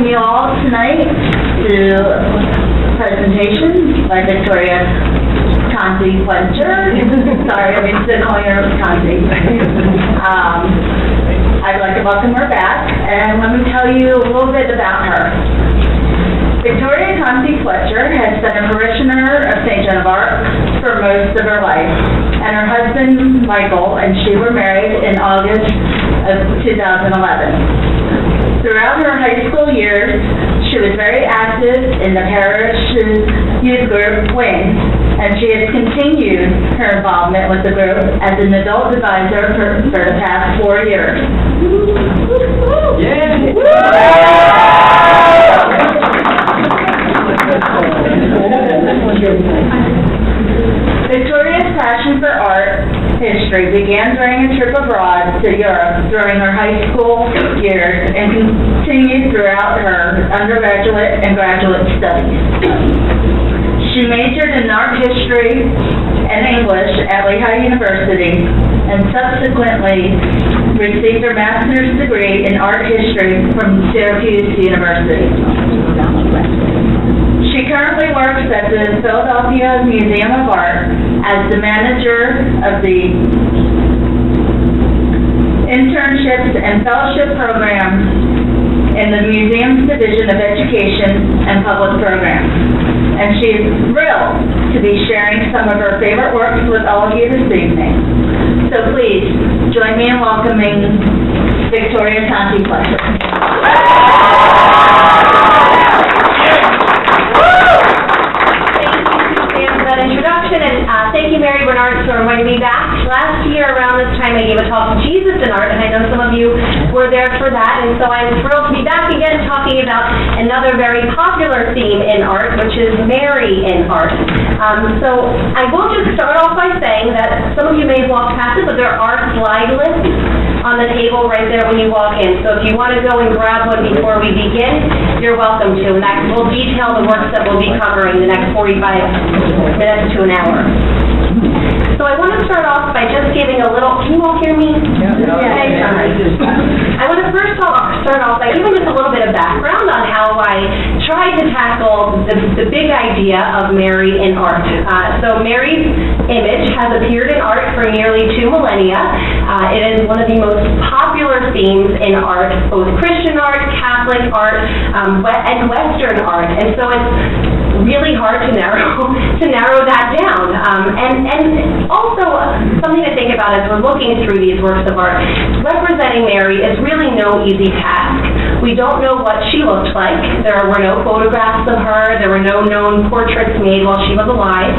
You all tonight to presentation by Victoria Conte Fletcher. Sorry, I mean to call her Conte. I'd like to welcome her back, and let me tell you a little bit about her. Victoria Conte Fletcher has been a parishioner of St. Joan of Arc for most of her life, and her husband, Michael, and she were married in August of 2011. Throughout her high school years, she was very active in the parish's youth group wing, and she has continued her involvement with the group as an adult advisor for the past 4 years. Yeah. Victoria's passion for art history began during a trip abroad to Europe during her high school years and continued throughout her undergraduate and graduate studies. She majored in art history and English at Lehigh University and subsequently received her master's degree in art history from Syracuse University. She currently works at the Philadelphia Museum of Art as the manager of the internships and fellowship programs in the museum's division of education and public programs. And she is thrilled to be sharing some of her favorite works with all of you this evening. So please, join me in welcoming Victoria Conte Fletcher. Introduction, and thank you, Mary Bernard, for inviting me back. Last year, around this time, I gave a talk, Jesus in Art, and I know some of you were there for that, and so I'm thrilled to be back again talking about another very popular theme in art, which is Mary in art. So I will just start off by saying that some of you may have walked past it, but there are slide lists on the table right there when you walk in. So if you want to go and grab one before we begin, you're welcome to, and that will detail the works that we'll be covering the next 45 minutes to an hour. So I want to start off by just giving a little, can you all hear me? Yeah. Okay, sorry. I want to first start off by giving just a little bit of background on how I tried to tackle the big idea of Mary in art. So Mary's image has appeared in art for nearly 2 millennia. It is one of the most popular themes in art, both Christian art, Catholic art, and Western art. And so it's really hard to narrow that down. And also something to think about as we're looking through these works of art. Representing Mary is really no easy task. We don't know what she looked like. There were no photographs of her. There were no known portraits made while she was alive.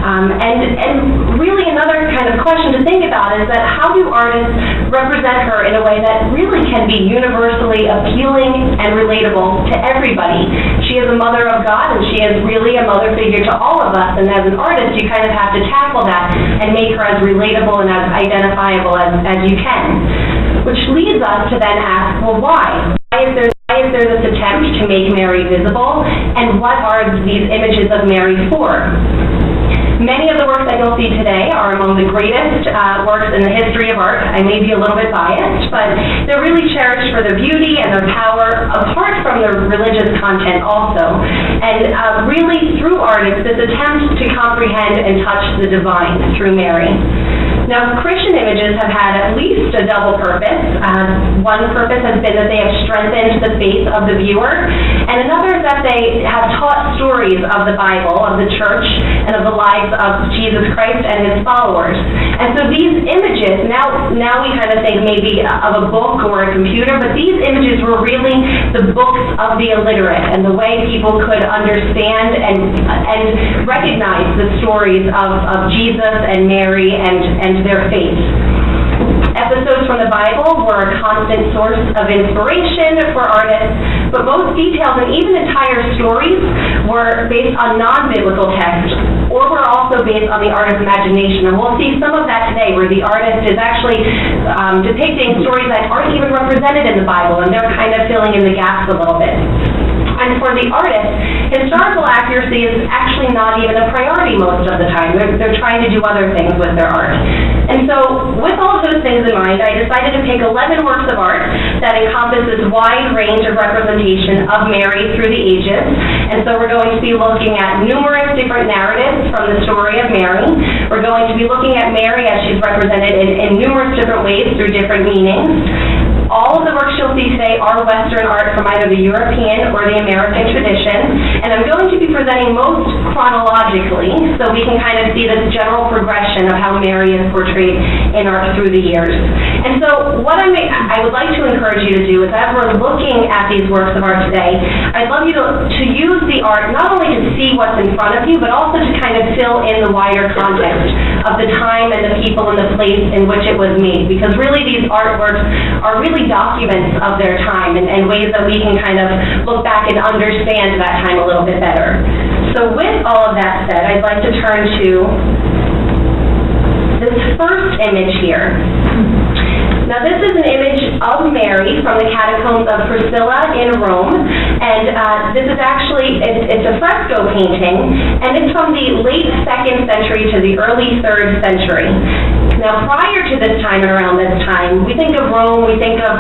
And really another kind of question to think about is that how do artists represent her in a way that really can be universally appealing and relatable to everybody? She is a mother of God, and she is really a mother figure to all of us, and as an artist you kind of have to tackle that and make her as relatable and as identifiable as you can. Which leads us to then ask, well, why? Why is there this attempt to make Mary visible, and what are these images of Mary for? Many of the works that you'll see today are among the greatest works in the history of art. I may be a little bit biased, but they're really cherished for their beauty and their power, apart from their religious content also. And really, through art, it's this attempt to comprehend and touch the divine through Mary. Now, Christian images have had at least a double purpose. One purpose has been that they have strengthened the faith of the viewer, and another is that they have taught stories of the Bible, of the church, and of the lives of Jesus Christ and his followers. And so these images, now we kind of think maybe of a book or a computer, but these images were really the books of the illiterate and the way people could understand and recognize the stories of Jesus and Mary and their faith. Episodes from the Bible were a constant source of inspiration for artists, but most details and even entire stories were based on non-biblical text, or were also based on the artist's imagination. And we'll see some of that today, where the artist is actually depicting stories that aren't even represented in the Bible, and they're kind of filling in the gaps a little bit. And for the artist, historical accuracy is actually not even a priority most of the time. They're trying to do other things with their art. And so, with all of those things in mind, I decided to pick 11 works of art that encompasses a wide range of representation of Mary through the ages. And so we're going to be looking at numerous different narratives from the story of Mary. We're going to be looking at Mary as she's represented in numerous different ways through different meanings. All of the works you'll see today are Western art from either the European or the American tradition, and I'm going to be presenting most chronologically so we can kind of see this general progression of how Mary is portrayed in art through the years. And so what I would like to encourage you to do is, as we're looking at these works of art today, I'd love you to use the art not only to see what's in front of you, but also to kind of fill in the wider context of the time and the people and the place in which it was made, because really these artworks are really documents of their time and ways that we can kind of look back and understand that time a little bit better. So with all of that said, I'd like to turn to this first image here. Now this is an image of Mary from the catacombs of Priscilla in Rome, and this is actually, it's a fresco painting, and it's from the late 2nd century to the early 3rd century. Now prior to this time and around this time, we think of Rome, we think of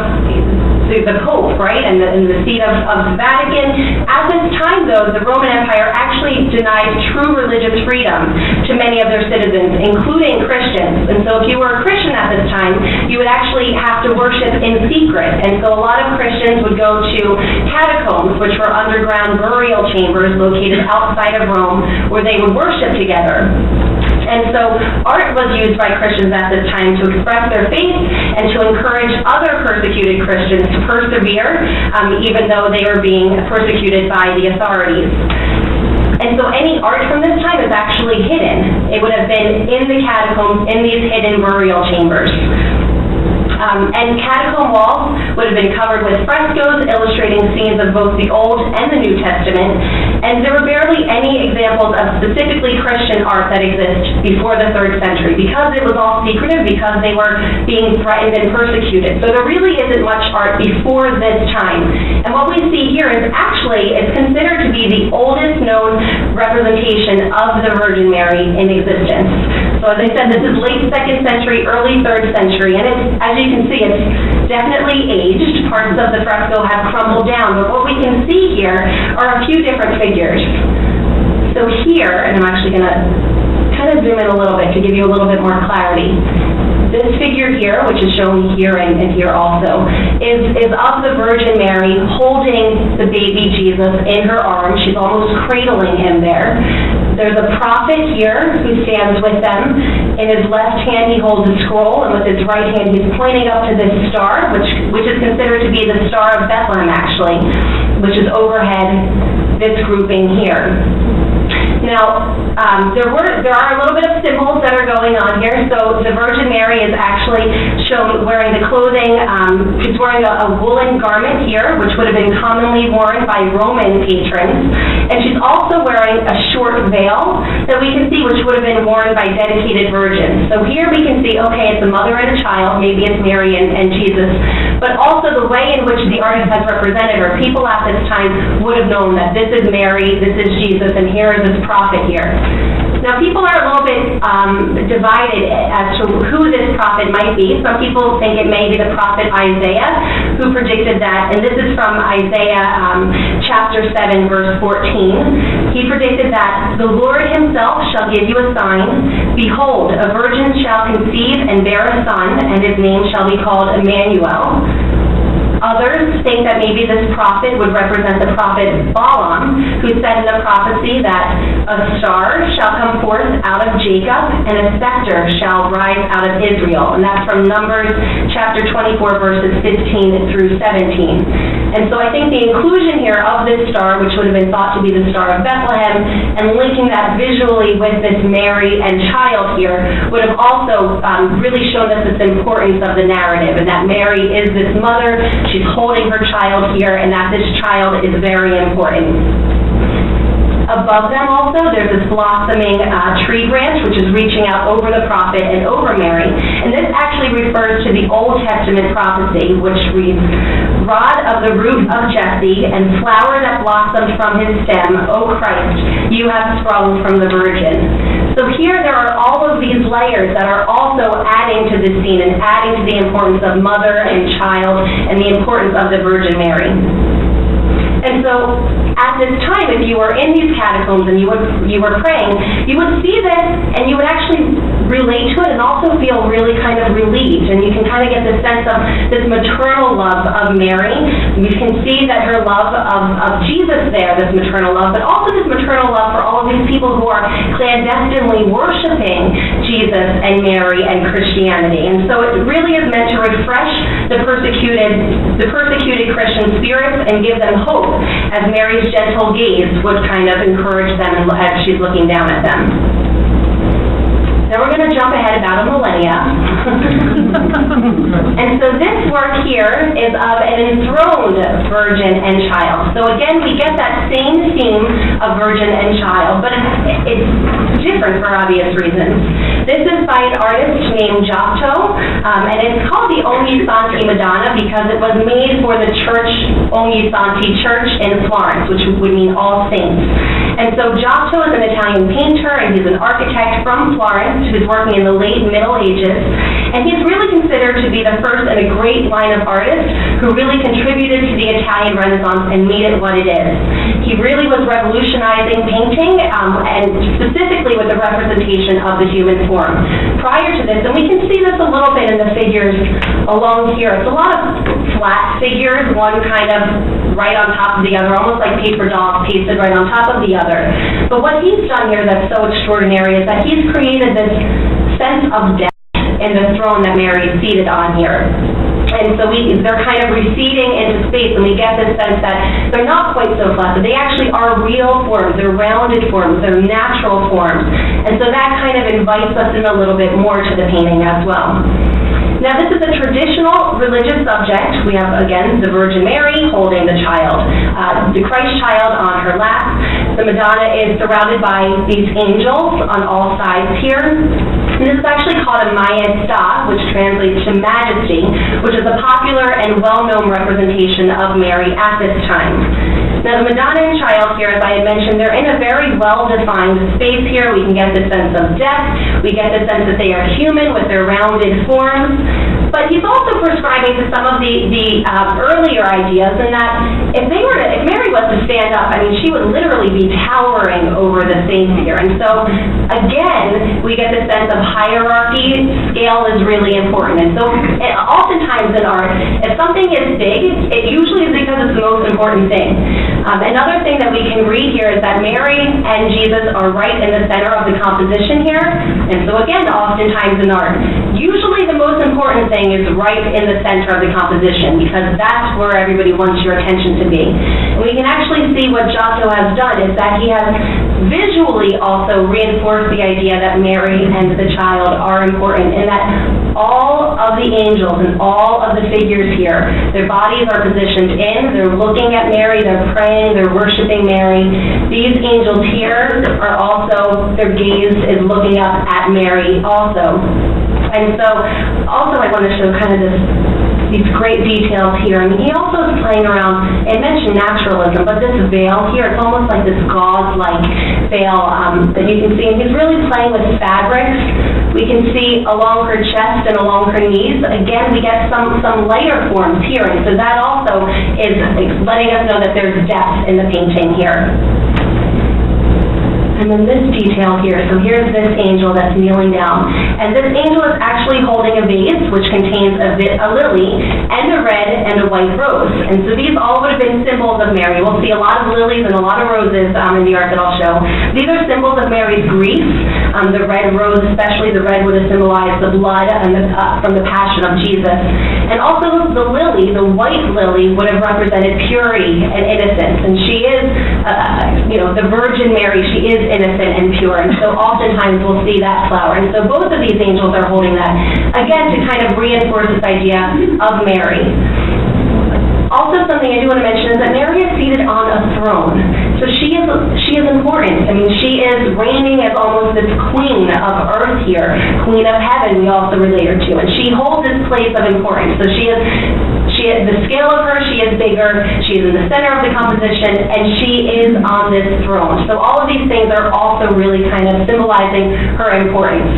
the Pope, right, and the seat of the Vatican. At this time, though, the Roman Empire actually denied true religious freedom to many of their citizens, including Christians. And so if you were a Christian at this time, you would actually have to worship in secret. And so a lot of Christians would go to catacombs, which were underground burial chambers located outside of Rome, where they would worship together. And so art was used by Christians at this time to express their faith and to encourage other persecuted Christians to persevere, even though they were being persecuted by the authorities. And so any art from this time is actually hidden. It would have been in the catacombs, in these hidden burial chambers. And catacomb walls would have been covered with frescoes illustrating scenes of both the Old and the New Testament, and there were barely any examples of specifically Christian art that exist before the 3rd century, because it was all secretive, because they were being threatened and persecuted. So there really isn't much art before this time. And what we see here is actually, it's considered to be the oldest known representation of the Virgin Mary in existence. So as I said, this is late 2nd century, early 3rd century, and it's, as you can see, it's definitely aged. Parts of the fresco have crumbled down, but what we can see here are a few different figures. So here, and I'm actually going to kind of zoom in a little bit to give you a little bit more clarity. This figure here, which is shown here and here also, is of the Virgin Mary holding the baby Jesus in her arms. She's almost cradling him there. There's a prophet here who stands with them. In his left hand he holds a scroll, and with his right hand he's pointing up to this star, which is considered to be the Star of Bethlehem, actually, which is overhead this grouping here. Now, there are a little bit of symbols that are going on here. So the Virgin Mary is actually shown wearing the clothing. She's wearing a woolen garment here, which would have been commonly worn by Roman patrons. And she's also wearing a short veil that we can see, which would have been worn by dedicated virgins. So here we can see, okay, it's a mother and a child. Maybe it's Mary and Jesus. But also the way in which the artist has represented her, people at this time would have known that this is Mary, this is Jesus, and here is this prophet here. Now, people are a little bit divided as to who this prophet might be. Some people think it may be the prophet Isaiah, who predicted that, and this is from Isaiah chapter 7, verse 14. He predicted that the Lord himself shall give you a sign. Behold, a virgin shall conceive and bear a son, and his name shall be called Emmanuel. Others think that maybe this prophet would represent the prophet Balaam, who said in the prophecy that a star shall come forth out of Jacob, and a scepter shall rise out of Israel. And that's from Numbers chapter 24, verses 15 through 17. And so I think the inclusion here of this star, which would have been thought to be the Star of Bethlehem, and linking that visually with this Mary and child here, would have also really shown us this importance of the narrative, and that Mary is this mother. She's holding her child here, and that this child is very important. Above them also, there's this blossoming tree branch, which is reaching out over the prophet and over Mary. And this actually refers to the Old Testament prophecy, which reads, "Rod of the root of Jesse, and flower that blossoms from his stem, O Christ, you have sprung from the Virgin." So here there are all of these layers that are also adding to this scene and adding to the importance of mother and child and the importance of the Virgin Mary. And so, at this time, if you were in these catacombs and you were praying, you would see this and you would actually relate to it and also feel really kind of relieved. And you can kind of get this sense of this maternal love of Mary. You can see that her love of Jesus there, this maternal love, but also this maternal love for all of these people who are clandestinely worshiping Jesus and Mary and Christianity. And so it really is meant to refresh the persecuted Christian spirits and give them hope, as Mary's gentle gaze would kind of encourage them as she's looking down at them. Now we're going to jump ahead about a millennia. And so this work here is of an enthroned virgin and child. So again, we get that same theme of virgin and child, but it's different for obvious reasons. This is by an artist named Giotto, and it's called the Ognissanti Madonna because it was made for the church, Ognissanti Church in Florence, which would mean all saints. And so Giotto is an Italian painter, and he's an architect from Florence who's working in the late Middle Ages. And he's really considered to be the first in a great line of artists who really contributed to the Italian Renaissance and made it what it is. He really was revolutionizing painting, and specifically with the representation of the human form. Prior to this, and we can see this a little bit in the figures along here, it's a lot of flat figures, one kind of right on top of the other, almost like paper dolls pasted right on top of the other. But what he's done here that's so extraordinary is that he's created this sense of depth in the throne that Mary is seated on here. And so they're kind of receding into space, and we get this sense that they're not quite so flat, but they actually are real forms, they're rounded forms, they're natural forms. And so that kind of invites us in a little bit more to the painting as well. Now this is a traditional religious subject. We have, again, the Virgin Mary holding the child, the Christ child on her lap. The Madonna is surrounded by these angels on all sides here. And this is actually called a Majestat, which translates to majesty, which is a popular and well-known representation of Mary at this time. Now the Madonna and child here, as I had mentioned, they're in a very well-defined space here. We can get the sense of depth. We get the sense that they are human with their rounded forms. But he's also prescribing to some of the earlier ideas in that if Mary was to stand up, I mean, she would literally be towering over the saints here. And so, again, we get the sense of hierarchy. Scale is really important. And so, oftentimes in art, if something is big, it usually is because it's the most important thing. Another thing that we can read here is that Mary and Jesus are right in the center of the composition here. And so, again, oftentimes in art, usually the most important thing is right in the center of the composition because that's where everybody wants your attention to be. And we can actually see what Giotto has done is that he has visually also reinforced the idea that Mary and the child are important and that all of the angels and all of the figures here, their bodies are positioned in, they're looking at Mary, they're praying, they're worshiping Mary. These angels here are also, their gaze is looking up at Mary also. And so, also I want to show kind of these great details here. I mean, he also is playing around, it mentioned naturalism, but this veil here, it's almost like this gauze-like veil that you can see. And he's really playing with fabrics. We can see along her chest and along her knees. Again, we get some layer forms here. And so that also is letting us know that there's depth in the painting here. And then this detail here, so here's this angel that's kneeling down. And this angel is actually holding a vase, which contains a lily, and a red and a white rose. And so these all would have been symbols of Mary. We'll see a lot of lilies and a lot of roses in the art that I'll show. These are symbols of Mary's grief. The red rose, especially, the red would have symbolized the blood and from the passion of Jesus. And also the lily, the white lily, would have represented purity and innocence. And she is, the Virgin Mary, she is innocent and pure, and so oftentimes we'll see that flower. And so both of these angels are holding that, again, to kind of reinforce this idea of Mary. Also, something I do want to mention is that Mary is seated on a throne. So she is is important. I mean, she is reigning as almost this queen of earth here, queen of heaven we also relate her to, and she holds this place of importance. So she is the scale of her, she is bigger, she is in the center of the composition, and she is on this throne. So all of these things are also really kind of symbolizing her importance.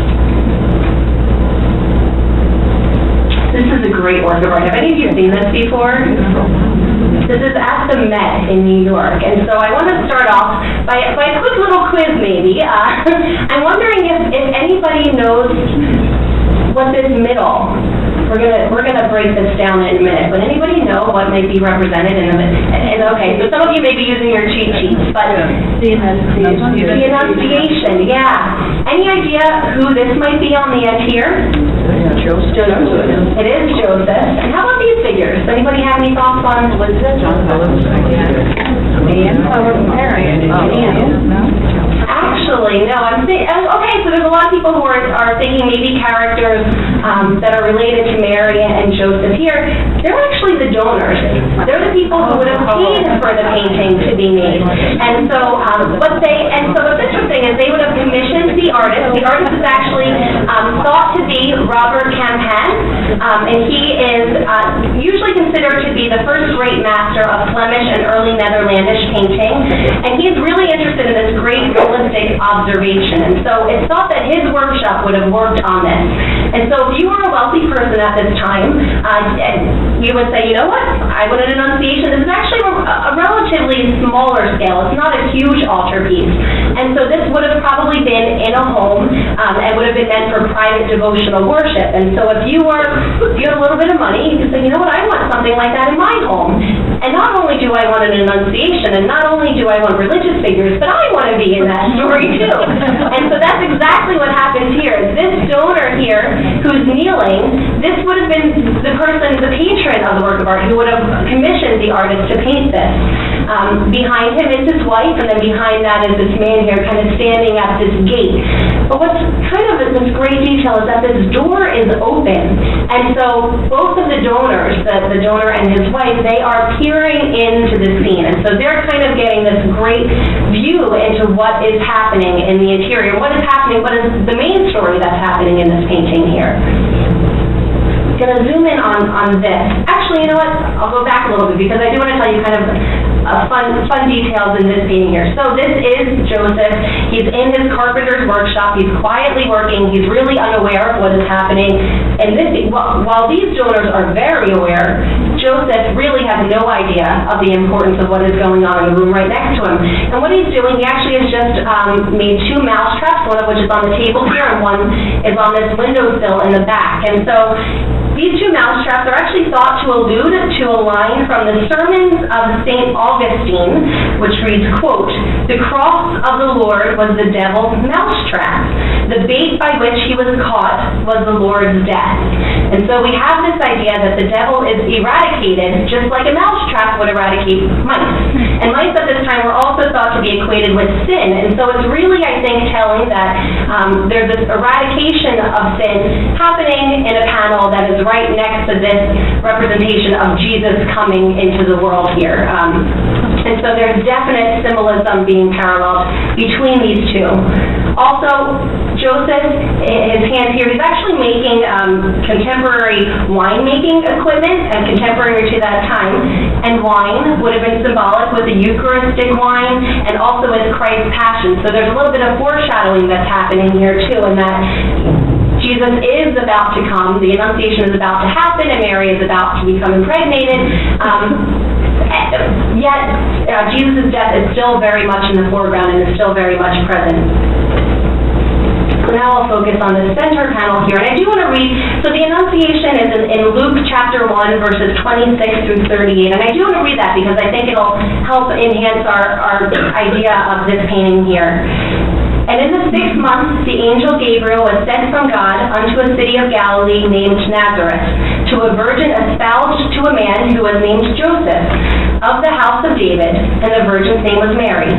This is a great work of art. Have any of you seen this before? This is at the Met in New York, and so I want to start off by a quick little quiz, maybe. I'm wondering if anybody knows what this middle. We're gonna break this down in a minute, but anybody know what might be represented in the minute? And okay, so some of you may be using your cheat sheets, but the Annunciation, yeah. Any idea who this might be on the end here? Joseph. It is Joseph. And how about these figures? Does anybody have any thoughts on what is this? Actually, no. Okay, so there's a lot of people who are thinking maybe characters that are related to Mary and Joseph here. They're actually the donors. They're the people who would have paid for the painting to be made. And so what's interesting is they would have commissioned the artist. The artist is actually thought to be Robert Campin, and he is usually considered to be the first great master of Flemish and early Netherlandish painting. And he's really interested in this great realistic observation. And so it's thought that his workshop would have worked on this. And so if you were a wealthy person at this time, you would say, you know what, I want an Annunciation. This is actually a relatively smaller scale. It's not a huge altarpiece. And so this would have probably been in a home and would have been meant for private devotional worship. And so if you had a little bit of money, you could say, you know what, I want something like that in my home. And not only do I want an Annunciation, and not only do I want religious figures, but I want to be in that story too. And so that's exactly what happens here. This donor here who's kneeling, this would have been the patron of the work of art who would have commissioned the artist to paint this. Behind him is his wife, and then behind that is this man here kind of standing at this gate. But what's kind of this great detail is that this door is open. And so both of the donors, the donor and his wife, they are peering into the scene. And so they're kind of getting this great view into what is happening in the interior. What is happening, what is the main story that's happening in this painting here. I'm going to zoom in on this. Actually, you know what? I'll go back a little bit because I do want to tell you kind of fun details in this painting here. So this is Joseph. He's in his carpenter's workshop. He's quietly working. He's really unaware of what is happening. And while these donors are very aware, Joseph really has no idea of the importance of what is going on in the room right next to him. And what he's doing, he actually has just made 2 mouse traps, one of which is on the table here and one is on this windowsill in the back. And so these 2 mouse traps are actually thought to allude to a line from the Sermons of St. Augustine, which reads, quote, "The cross of the Lord was the devil's mousetrap. The bait by which he was caught was the Lord's death." And so we have this idea that the devil is eradicated just like a mousetrap would eradicate mice. And mice at this time were also thought to be equated with sin. And so it's really, I think, telling that there's this eradication of sin happening in a panel that is right next to this representation of Jesus coming into the world here. And so there's definite symbolism being paralleled between these two. Also, Joseph, his hand here, he's actually making contemporary winemaking equipment and contemporary to that time. And wine would have been symbolic with the Eucharistic wine and also with Christ's Passion. So there's a little bit of foreshadowing that's happening here too, in that Jesus is about to come, the Annunciation is about to happen, and Mary is about to become impregnated. Yet, Jesus' death is still very much in the foreground and is still very much present. So now I'll focus on the center panel here. And I do want to read, so the Annunciation is in Luke chapter 1, verses 26 through 38. And I do want to read that because I think it'll help enhance our idea of this painting here. "And in the 6th month, the angel Gabriel was sent from God unto a city of Galilee named Nazareth, to a virgin espoused to a man who was named Joseph, of the house of David, and the virgin's name was Mary.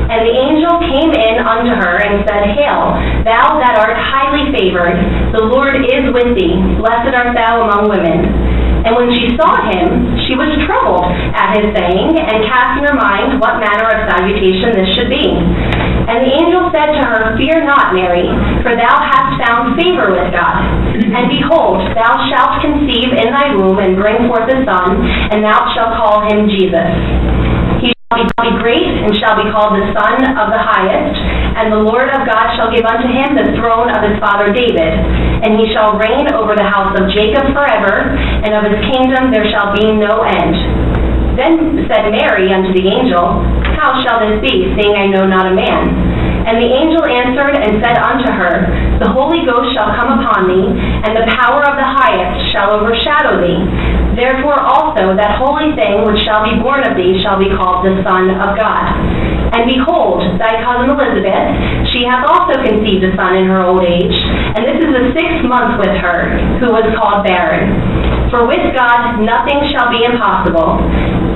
And the angel came in unto her and said, Hail, thou that art highly favored, the Lord is with thee, blessed art thou among women. And when she saw him, she was troubled at his saying, and cast in her mind what manner of salutation this should be. And the angel said to her, Fear not, Mary, for thou hast found favor with God. And behold, thou shalt conceive in thy womb, and bring forth a son, and thou shalt call him Jesus. He shall be great, and shall be called the Son of the Highest, and the Lord of God shall give unto him the throne of his father David. And he shall reign over the house of Jacob forever, and of his kingdom there shall be no end. Then said Mary unto the angel, How shall this be, seeing I know not a man? And the angel answered and said unto her, The Holy Ghost shall come upon thee, and the power of the Highest shall overshadow thee. Therefore also that holy thing which shall be born of thee shall be called the Son of God. And behold, thy cousin Elizabeth, she hath also conceived a son in her old age, and this is the 6th month with her, who was called barren. For with God nothing shall be impossible.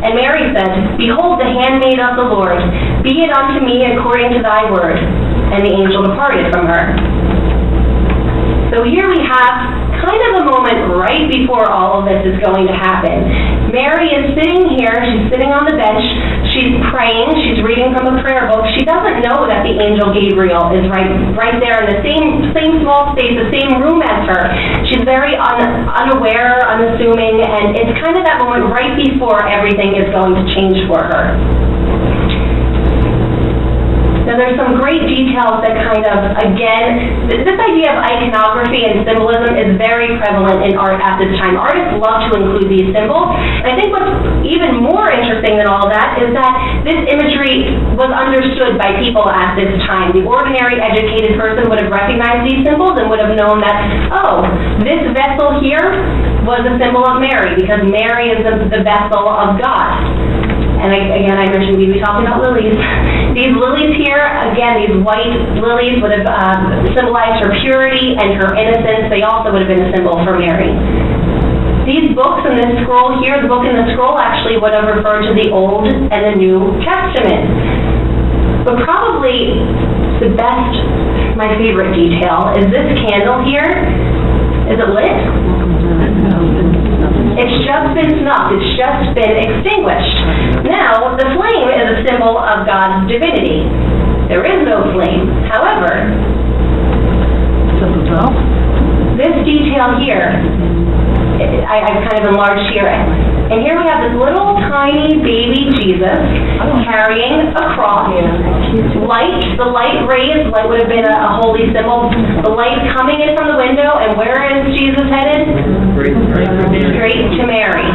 And Mary said, Behold the handmaid of the Lord, be it unto me according to thy word. And the angel departed from her. So here we have kind of the moment right before all of this is going to happen. Mary is sitting here, she's sitting on the bench, she's praying, she's reading from a prayer book. She doesn't know that the angel Gabriel is right there in the same small space, the same room as her. She's very unaware, unassuming, and it's kind of that moment right before everything is going to change for her. Now there's some great details that kind of, again, this idea of iconography and symbolism is very prevalent in art at this time. Artists love to include these symbols. And I think what's even more interesting than all of that is that this imagery was understood by people at this time. The ordinary educated person would have recognized these symbols and would have known that, oh, this vessel here was a symbol of Mary, because Mary is the vessel of God. And again, I mentioned we'd be talking about lilies. These lilies here, again, these white lilies would have symbolized her purity and her innocence. They also would have been a symbol for Mary. These books in this scroll here, the book in the scroll actually would have referred to the Old and the New Testament. But probably the best, my favorite detail, is this candle here. Is it lit? It's just been snuffed. It's just been extinguished. Now, the flame is a symbol of God's divinity. There is no flame. However, this detail here, I've kind of enlarged here. And here we have this little tiny baby Jesus carrying a cross. Light, the light rays, light would have been a holy symbol. The light coming in from the window, and where is Jesus headed? Straight to Mary.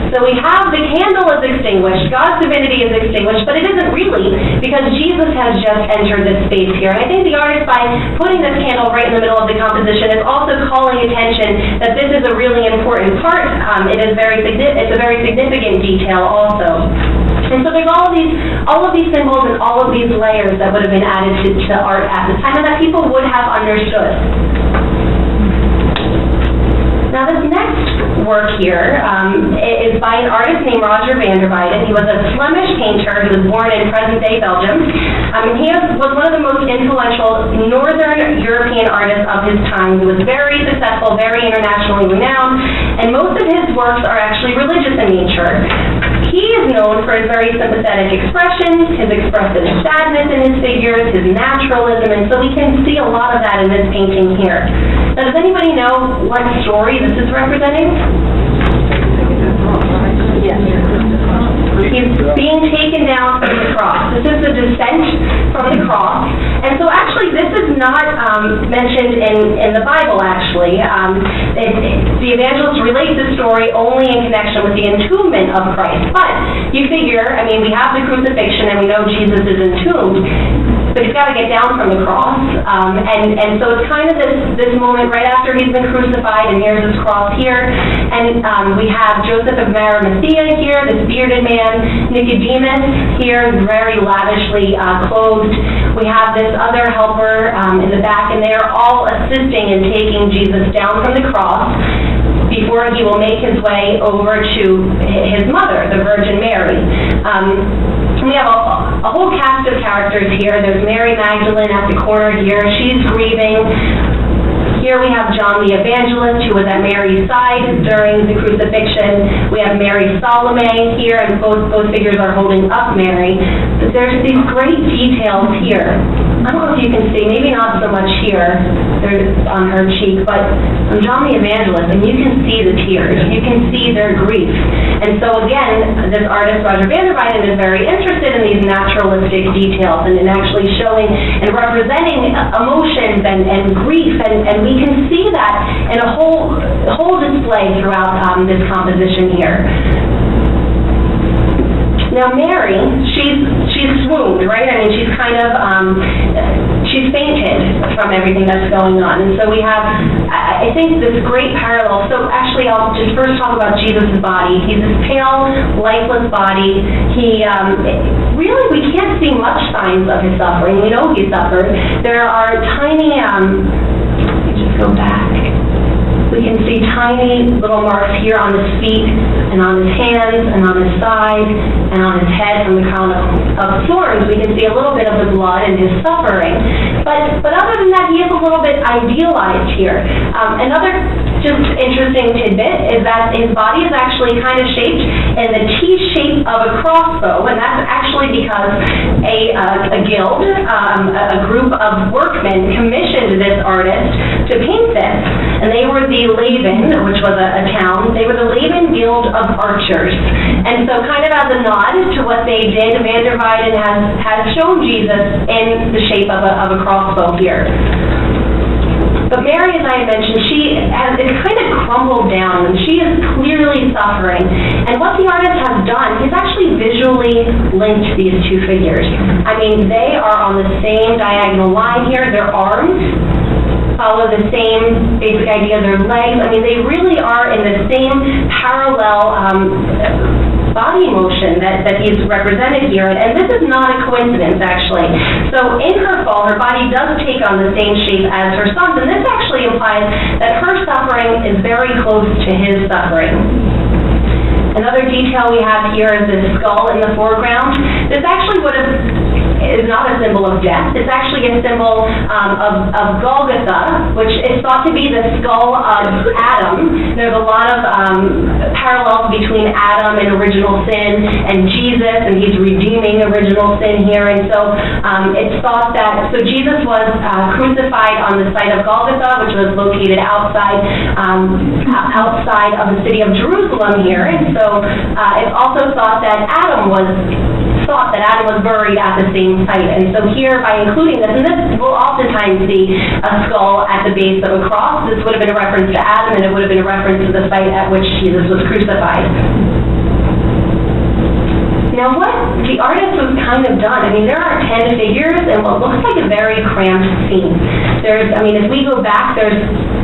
So we have the candle is extinguished, God's divinity is extinguished, but it isn't really, because Jesus has just entered this space here. And I think the artist, by putting this candle right in the middle of the composition, is also calling attention that this is a really important part. It's a very significant detail also. And so there's all of these symbols and all of these layers that would have been added to art at the time, and that people would have understood. Now this next work here is by an artist named Roger van der Weyden. He was a Flemish painter who was born in present-day Belgium. He was one of the most influential Northern European artists of his time. He was very successful, very internationally renowned, and most of his works are actually religious in nature. He is known for his very sympathetic expressions, his expressive sadness in his figures, his naturalism, and so we can see a lot of that in this painting here. Now, does anybody know what story this is representing? Yes. He's being taken down from the cross. This is the descent from the cross. And so actually this is not mentioned in the Bible, actually. The evangelists relate the story only in connection with the entombment of Christ. But you figure, we have the crucifixion and we know Jesus is entombed, but he's got to get down from the cross. And so it's kind of this moment right after he's been crucified, and here's his cross here. And we have Joseph of Arimathea here, this bearded man. Nicodemus here, very lavishly clothed. We have this other helper in the back, and they are all assisting in taking Jesus down from the cross before he will make his way over to his mother, the Virgin Mary. We have a whole cast of characters here. There's Mary Magdalene at the corner here. She's grieving. Here we have John the Evangelist, who was at Mary's side during the crucifixion. We have Mary Salome here, and both figures are holding up Mary. But there's these great details here. I don't know if you can see, maybe not so much here, there's on her cheek, but on John the Evangelist, and you can see the tears. You can see their grief. And so again, this artist, Roger van der Weyden, is very interested in these naturalistic details and in actually showing and representing emotions and grief, and we can see that in a whole display throughout this composition here. Now Mary, she's swooned, right? I mean, she's kind of, she's fainted from everything that's going on. And so we have, I think, this great parallel. So actually, I'll just first talk about Jesus' body. He's this pale, lifeless body. He, really, we can't see much signs of his suffering. We know he suffered. There are tiny, let me just go back. We can see tiny little marks here on his feet and on his hands and on his side and on his head from the crown of thorns. We can see a little bit of the blood and his suffering. But other than that, he is a little bit idealized here. Another just interesting tidbit is that his body is actually kind of shaped in the T shape of a crossbow, and that's actually because a guild, a group of workmen commissioned this artist to paint this, and they were the Laban, which was a town. They were the Laban Guild of Archers. And so kind of as a nod to what they did, van der Weyden has shown Jesus in the shape of a crossbow here. But Mary, as I mentioned, it's kind of crumbled down, and she is clearly suffering. And what the artist has done, he's actually visually linked these two figures. I mean, they are on the same diagonal line here. Their arms follow the same basic idea. Their legs, I mean, they really are in the same parallel body motion that he's represented here, and this is not a coincidence, actually. So in her fall, her body does take on the same shape as her son's, and this actually implies that her suffering is very close to his suffering. Another detail we have here is this skull in the foreground. This actually is not a symbol of death. It's actually a symbol of Golgotha, which is thought to be the skull of Adam. There's a lot of parallels between Adam and original sin and Jesus, and he's redeeming original sin here. And so it's thought that, so Jesus was crucified on the site of Golgotha, which was located outside of the city of Jerusalem here. And so it's also thought that Adam was buried at the same site. And so here, by including this, and this we'll oftentimes see a skull at the base of a cross. This would have been a reference to Adam, and it would have been a reference to the site at which Jesus was crucified. Now, what the artist was kind of done, I mean, there are 10 figures in what looks like a very cramped scene. If we go back, there's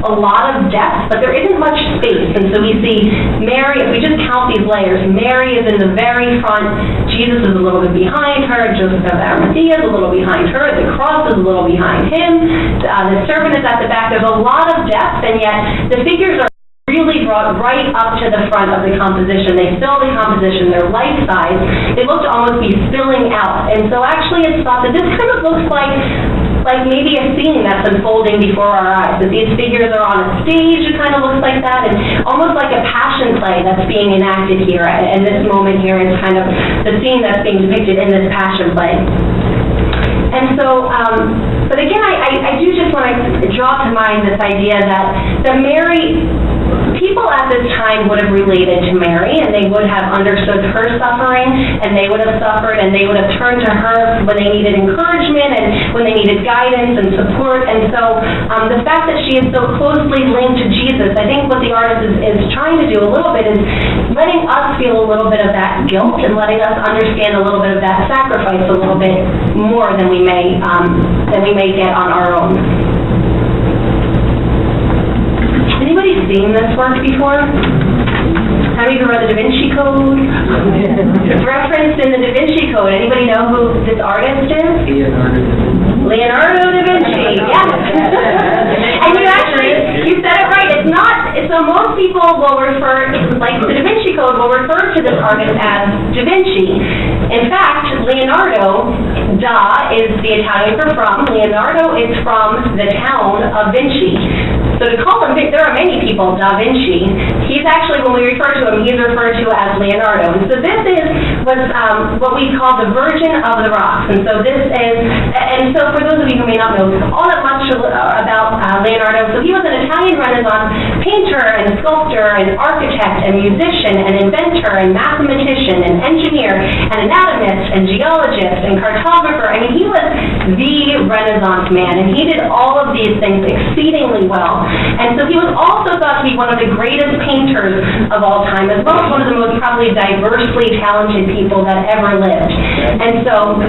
a lot of depth, but there isn't much space. And so we see Mary, if we just count these layers, Mary is in the very front, Jesus is a little bit behind her, Joseph of Arimathea is a little behind her, the cross is a little behind him, the servant is at the back. There's a lot of depth, and yet the figures are really brought right up to the front of the composition. They fill the composition, they're life-size. They look to almost be spilling out. And so actually it's thought that this kind of looks like maybe a scene that's unfolding before our eyes. That these figures are on a stage, it kind of looks like that, and almost like a passion play that's being enacted here. And this moment here is kind of the scene that's being depicted in this passion play. And so, but again, I do just want to draw to mind this idea that Mary, people at this time would have related to Mary, and they would have understood her suffering, and they would have suffered, and they would have turned to her when they needed encouragement and when they needed guidance and support. And so the fact that she is so closely linked to Jesus, I think what the artist is trying to do a little bit is letting us feel a little bit of that guilt and letting us understand a little bit of that sacrifice a little bit more than we may get on our own. Anybody seen this work before? Have you ever read the Da Vinci Code? It's referenced in the Da Vinci Code. Anybody know who this artist is? Leonardo da Vinci. Yes. And you said it right. It's not. So most people will refer, like the Da Vinci Code, will refer to this artist as Da Vinci. In fact, Leonardo Da is the Italian for from. Leonardo is from the town of Vinci. So to call him, there are many people, Da Vinci. He's actually, when we refer to him, he's referred to as Leonardo. And so this was what we call the Virgin of the Rocks. And so for those of you who may not know all that much about Leonardo, so he was an Italian Renaissance painter and sculptor and architect and musician and inventor and mathematician and engineer and anatomist and geologist and cartographer. I mean, he was the Renaissance man, and he did all of these things exceedingly well. And so he was also thought to be one of the greatest painters of all time, as well as one of the most probably diversely talented people that ever lived. And so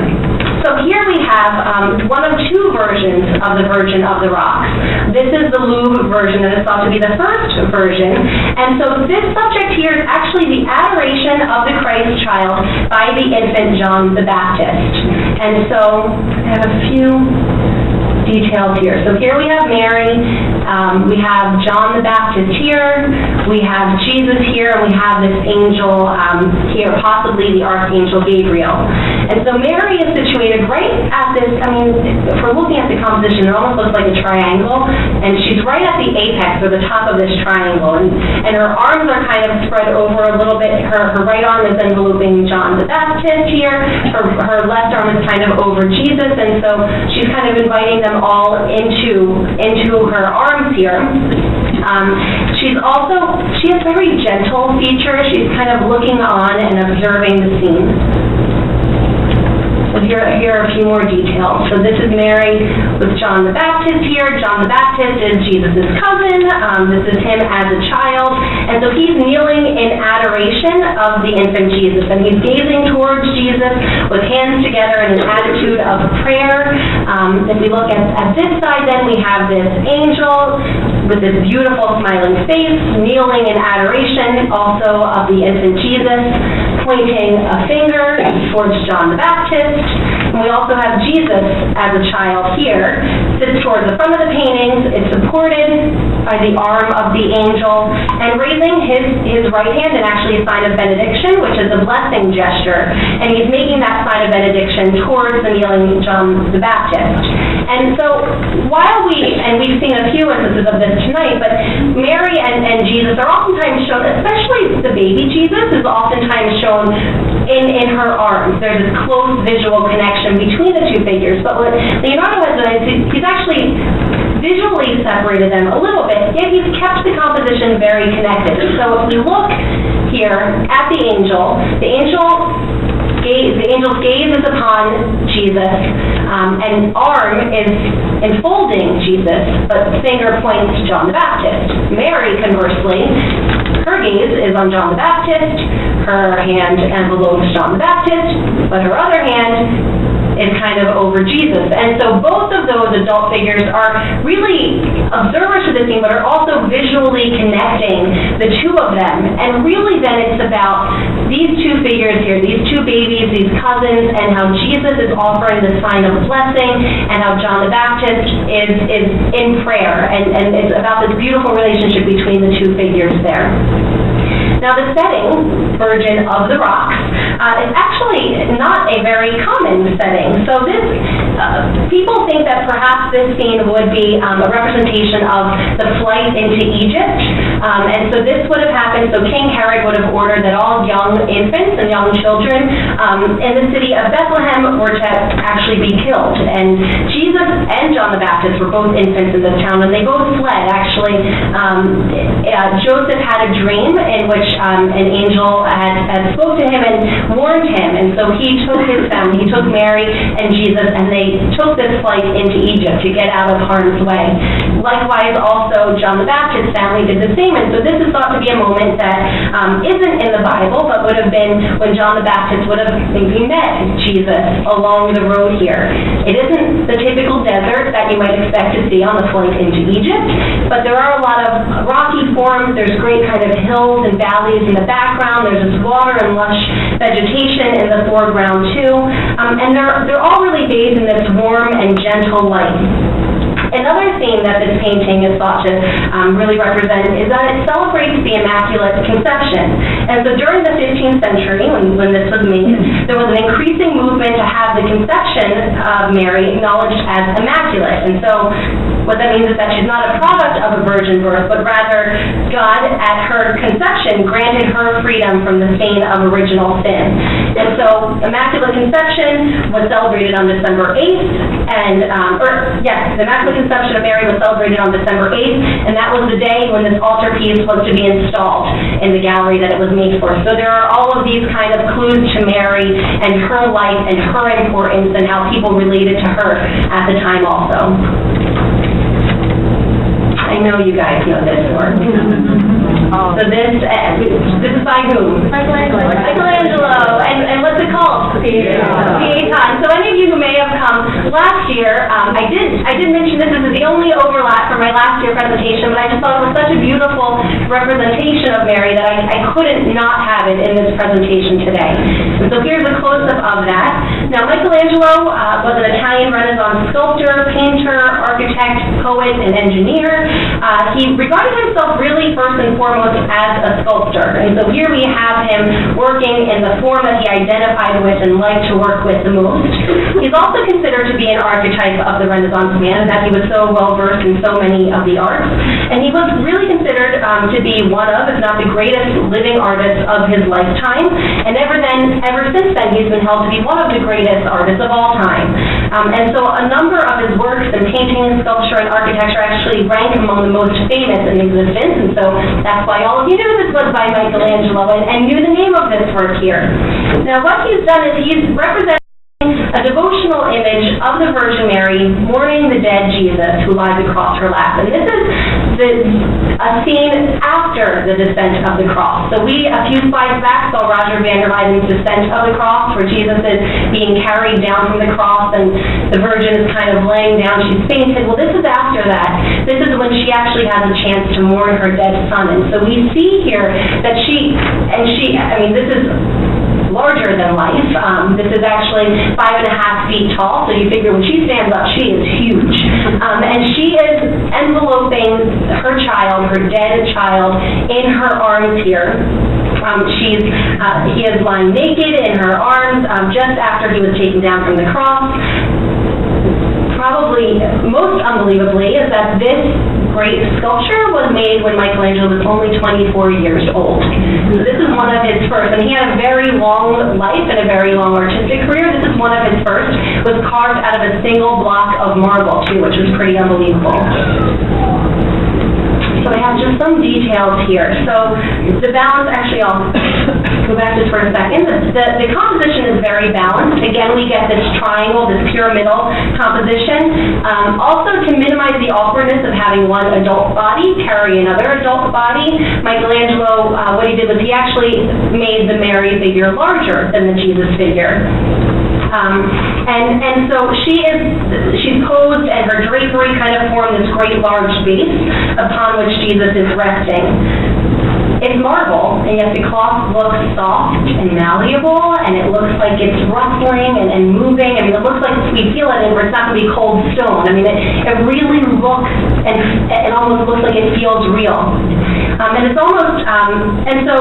here we have one of two versions of the Virgin of the Rocks. This is the Louvre version that is thought to be the first version. And so this subject here is actually the adoration of the Christ child by the infant John the Baptist. And so I have a few details here. So here we have Mary, we have John the Baptist here, we have Jesus here, and we have this angel here, possibly the Archangel Gabriel. And so Mary is situated right at this, I mean, if we're looking at the composition, it almost looks like a triangle, and she's right at the apex, or the top of this triangle, and her arms are kind of spread over a little bit. Her right arm is enveloping John the Baptist here, her left arm is kind of over Jesus, and so she's kind of inviting them all into her arms here. She has very gentle features. She's kind of looking on and observing the scene. So here are a few more details. So this is Mary with John the Baptist here. John the Baptist is Jesus' cousin. This is him as a child. And so he's kneeling in adoration of the infant Jesus. And he's gazing towards Jesus with hands together in an attitude of prayer. If we look at this side, then we have this angel with this beautiful smiling face, kneeling in adoration also of the infant Jesus, pointing a finger towards John the Baptist. And we also have Jesus as a child here, sits towards the front of the paintings, is supported by the arm of the angel, and raising his right hand in actually a sign of benediction, which is a blessing gesture. And he's making that sign of benediction towards the kneeling John the Baptist. And so we've seen a few instances of this tonight, but Mary and Jesus are oftentimes shown, especially the baby Jesus is oftentimes shown in her arms. There's this close visual connection between the two figures. But what Leonardo has done is he's actually visually separated them a little bit, yet he's kept the composition very connected. So if we look here at the angel's gaze is upon Jesus, and arm is enfolding Jesus, but finger points to John the Baptist. Mary, conversely, her gaze is on John the Baptist, her hand envelopes John the Baptist, but her other hand is kind of over Jesus. And so both of those adult figures are really observers of the scene, but are also visually connecting the two of them. And really then it's about these two figures here, these two babies, these cousins, and how Jesus is offering the sign of blessing, and how John the Baptist is in prayer. And it's about this beautiful relationship between the two figures there. Now the setting, Virgin of the Rocks, is actually not a very common setting. So people think that perhaps this scene would be a representation of the flight into Egypt. And so this would have happened, so King Herod would have ordered that all young infants and young children in the city of Bethlehem were to actually be killed. And Jesus and John the Baptist were both infants in this town, and they both fled. Actually, Joseph had a dream in which an angel had spoke to him and warned him, and so he took his family, he took Mary and Jesus, and they took this flight into Egypt to get out of harm's way. Likewise, also, John the Baptist's family did the same, and so this is thought to be a moment that isn't in the Bible, but would have been when John the Baptist would have maybe met Jesus along the road here. It isn't the typical desert that you might expect to see on the flight into Egypt, but there are a lot of rocky forms, there's great kind of hills and valleys in the background, there's this water and lush vegetation in the foreground too, and they're all really bathed in this warm and gentle light. Another theme that this painting is thought to really represent is that it celebrates the Immaculate Conception. And so during the 15th century, when this was made, there was an increasing movement to have have the conception of Mary acknowledged as immaculate. And so what that means is that she's not a product of a virgin birth, but rather God, at her conception, granted her freedom from the stain of original sin. And so Immaculate Conception was celebrated on December 8th, and, the Immaculate Conception of Mary was celebrated on December 8th, and that was the day when this altarpiece was to be installed in the gallery that it was made for. So there are all of these kind of clues to Mary and her life and her importance and how people related to her at the time also. I know you guys know this work. So this is by whom? Michelangelo. And what's it called? Pieton. So any of you who may have come last year, I did mention this is the only overlap for my last year presentation, but I just thought it was such a beautiful representation of Mary that I couldn't not have it in this presentation today. And so here's a close-up of that. Now, Michelangelo was an Italian Renaissance sculptor, painter, architect, poet, and engineer. He regarded himself really first and foremost as a sculptor. And so here we have him working in the form that he identified with and liked to work with the most. He's also considered to be an archetype of the Renaissance man, that he was so well-versed in so many of the arts. And he was really considered to be one of, if not the greatest living artist of his lifetime. And ever since then, he's been held to be one of the greatest artists of all time. And so a number of his works in painting, sculpture, and architecture actually rank among the most famous in existence. And so that's why all of you knew this was by Michelangelo and knew the name of this work here. Now what he's done is he's represented a devotional image of the Virgin Mary mourning the dead Jesus who lies across her lap. And this is a scene after the descent of the cross. So we, a few slides back, saw Roger van der Weyden's Descent of the Cross, where Jesus is being carried down from the cross and the Virgin is kind of laying down. She's fainted. Well, this is after that. This is when she actually has a chance to mourn her dead son. And so we see here that this is larger than life. This is actually 5.5 feet tall, so you figure when she stands up, she is huge. And she is enveloping her child, her dead child, in her arms here. He is lying naked in her arms just after he was taken down from the cross. Probably most unbelievably is that this great sculpture was made when Michelangelo was only 24 years old. So this is one of his first, and he had a very long life and a very long artistic career. This is one of his first. It was carved out of a single block of marble, too, which was pretty unbelievable. So I have just some details here. So the balance, actually I'll go back just for a second. The composition is very balanced. Again, we get this triangle, this pyramidal composition. Also to minimize the awkwardness of having one adult body carry another adult body, Michelangelo, what he did was he actually made the Mary figure larger than the Jesus figure. And so she's posed and her drapery kind of form this great large base upon which Jesus is resting. It's marble, and yet the cloth looks soft and malleable, and it looks like it's rustling and moving. I mean, it looks like we feel it, and it's not going to be cold stone. I mean, it really looks, and it almost looks like it feels real. And it's almost, and so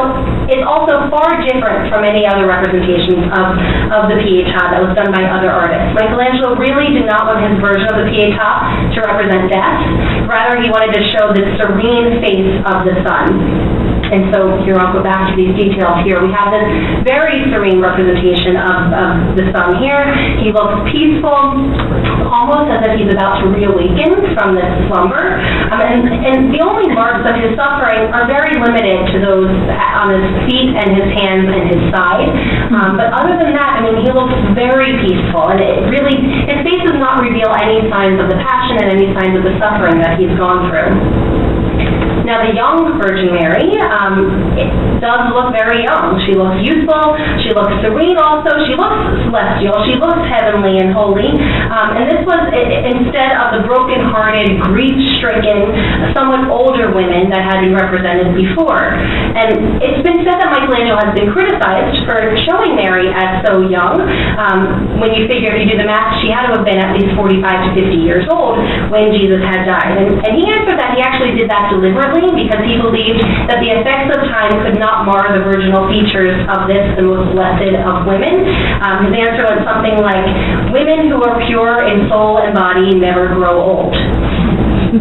it's also far different from any other representations of the Pietà that was done by other artists. Michelangelo really did not want his version of the Pietà to represent death. Rather, he wanted to show the serene face of the sun. And so here I'll go back to these details here. We have this very serene representation of the sun here. He looks peaceful, almost as if he's about to reawaken from this slumber. And the only marks of his suffering are very limited to those on his feet and his hands and his side. But other than that, I mean, he looks very peaceful. And his face does not reveal any signs of the passion and any signs of the suffering that he's gone through. Now, the young Virgin Mary does look very young. She looks youthful. She looks serene also. She looks celestial. She looks heavenly and holy. And this was instead of the broken-hearted, grief-stricken, somewhat older women that had been represented before. And it's been said that Michelangelo has been criticized for showing Mary as so young. When you figure, if you do the math, she had to have been at least 45 to 50 years old when Jesus had died. And he answered that he actually did that deliberately because he believed that the effects of time could not mar the virginal features of this, the most blessed of women. His answer was something like, women who are pure in soul and body never grow old.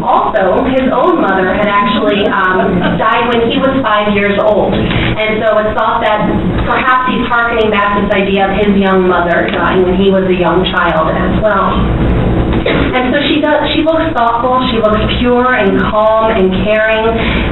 Also, his own mother had actually died when he was 5 years old. And so it's thought that perhaps he's hearkening back this idea of his young mother dying when he was a young child as well. And so she looks thoughtful, she looks pure and calm and caring.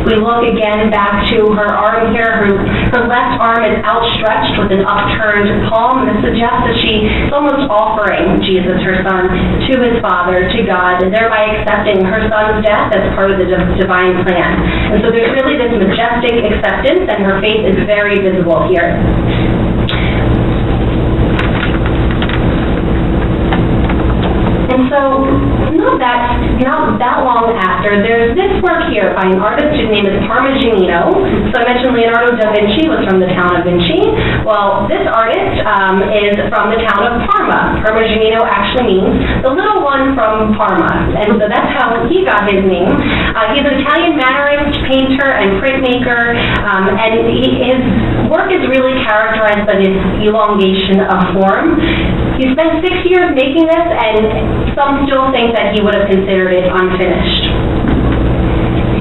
We look again back to her arm here. Her left arm is outstretched with an upturned palm. This suggests that she is almost offering Jesus, her son, to his Father, to God, and thereby accepting her son's death as part of the divine plan. And so there's really this majestic acceptance, and her faith is very visible here. And so, not that long after, there's this work here by an artist whose name is Parmigianino. So I mentioned Leonardo da Vinci was from the town of Vinci. Well, this artist is from the town of Parma. Parmigianino actually means the little one from Parma. And so that's how he got his name. He's an Italian Mannerist, painter, and printmaker. And his work is really characterized by this elongation of form. He spent 6 years making this, and some still think that he would have considered it unfinished.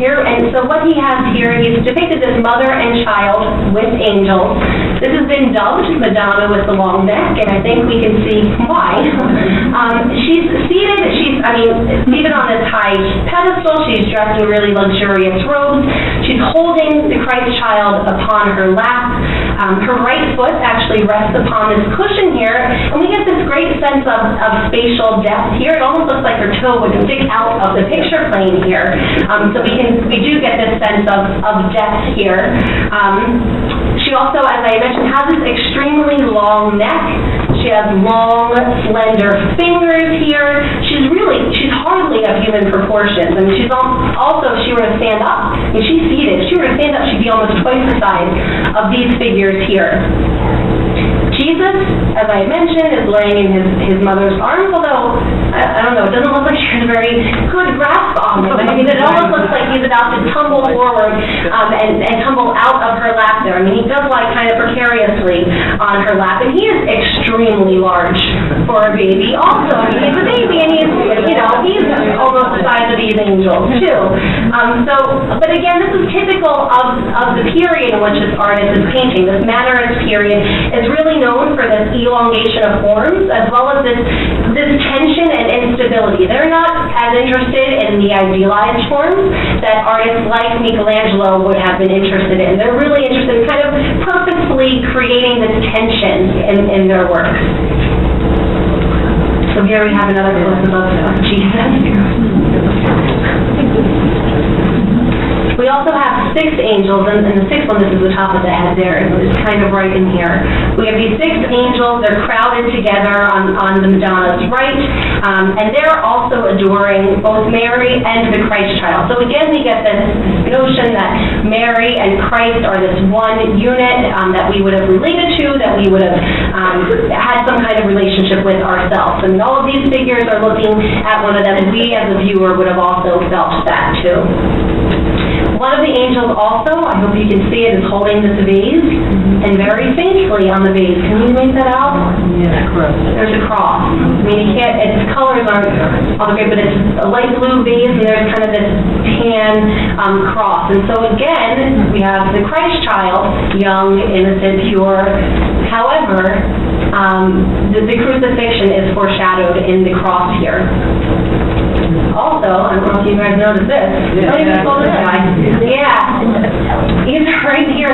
And so what he has here, he's depicted this mother and child with angels. This has been dubbed Madonna with the long neck, and I think we can see why. She's seated, seated on this high pedestal. She's dressed in really luxurious robes. She's holding the Christ child upon her lap. Her right foot actually rests upon this cushion here, and we get this great sense of spatial depth here. It almost looks like her toe would stick out of the picture plane here. So we do get this sense of depth here. She also, as I mentioned, has this extremely long neck. She has long, slender fingers here. She's hardly of human proportions. I mean, she's also, if she were to stand up, if she's seated, if she were to stand up, she'd be almost twice the size of these figures here. Jesus, as I mentioned, is laying in his mother's arms, although, I don't know, it doesn't look like she has a very good grasp on him. I mean, it almost looks like he's about to tumble forward and tumble out of her lap there. I mean, he does lie kind of precariously on her lap, and he is extremely large for a baby. Also, he's a baby, and he's almost the size of these angels, too. But again, this is typical of the period in which this artist is painting. This Mannerist period is really known for this elongation of forms, as well as this tension and instability. They're not as interested in the idealized forms that artists like Michelangelo would have been interested in. They're really interested in kind of purposefully creating this tension in their works. So here we have another close-up of Jesus. We also have 6 angels, and the 6th one, this is the top of the head there, and it's kind of right in here. We have these 6 angels, they're crowded together on the Madonna's right, and they're also adoring both Mary and the Christ child. So again, we get this notion that Mary and Christ are this one unit that we would have related to, that we would have had some kind of relationship with ourselves. I mean, all of these figures are looking at one of them, and we as a viewer would have also felt that too. One of the angels also, I hope you can see it, is holding this vase, and very faintly on the vase. Can you make that out? Yeah, cross. There's a cross. I mean, you can't, its colors aren't all great, but it's a light blue vase, and there's kind of this tan cross. And so again, we have the Christ child, young, innocent, pure. However, the crucifixion is foreshadowed in the cross here. Also, I don't know if you guys noticed this. Yeah. He's right here.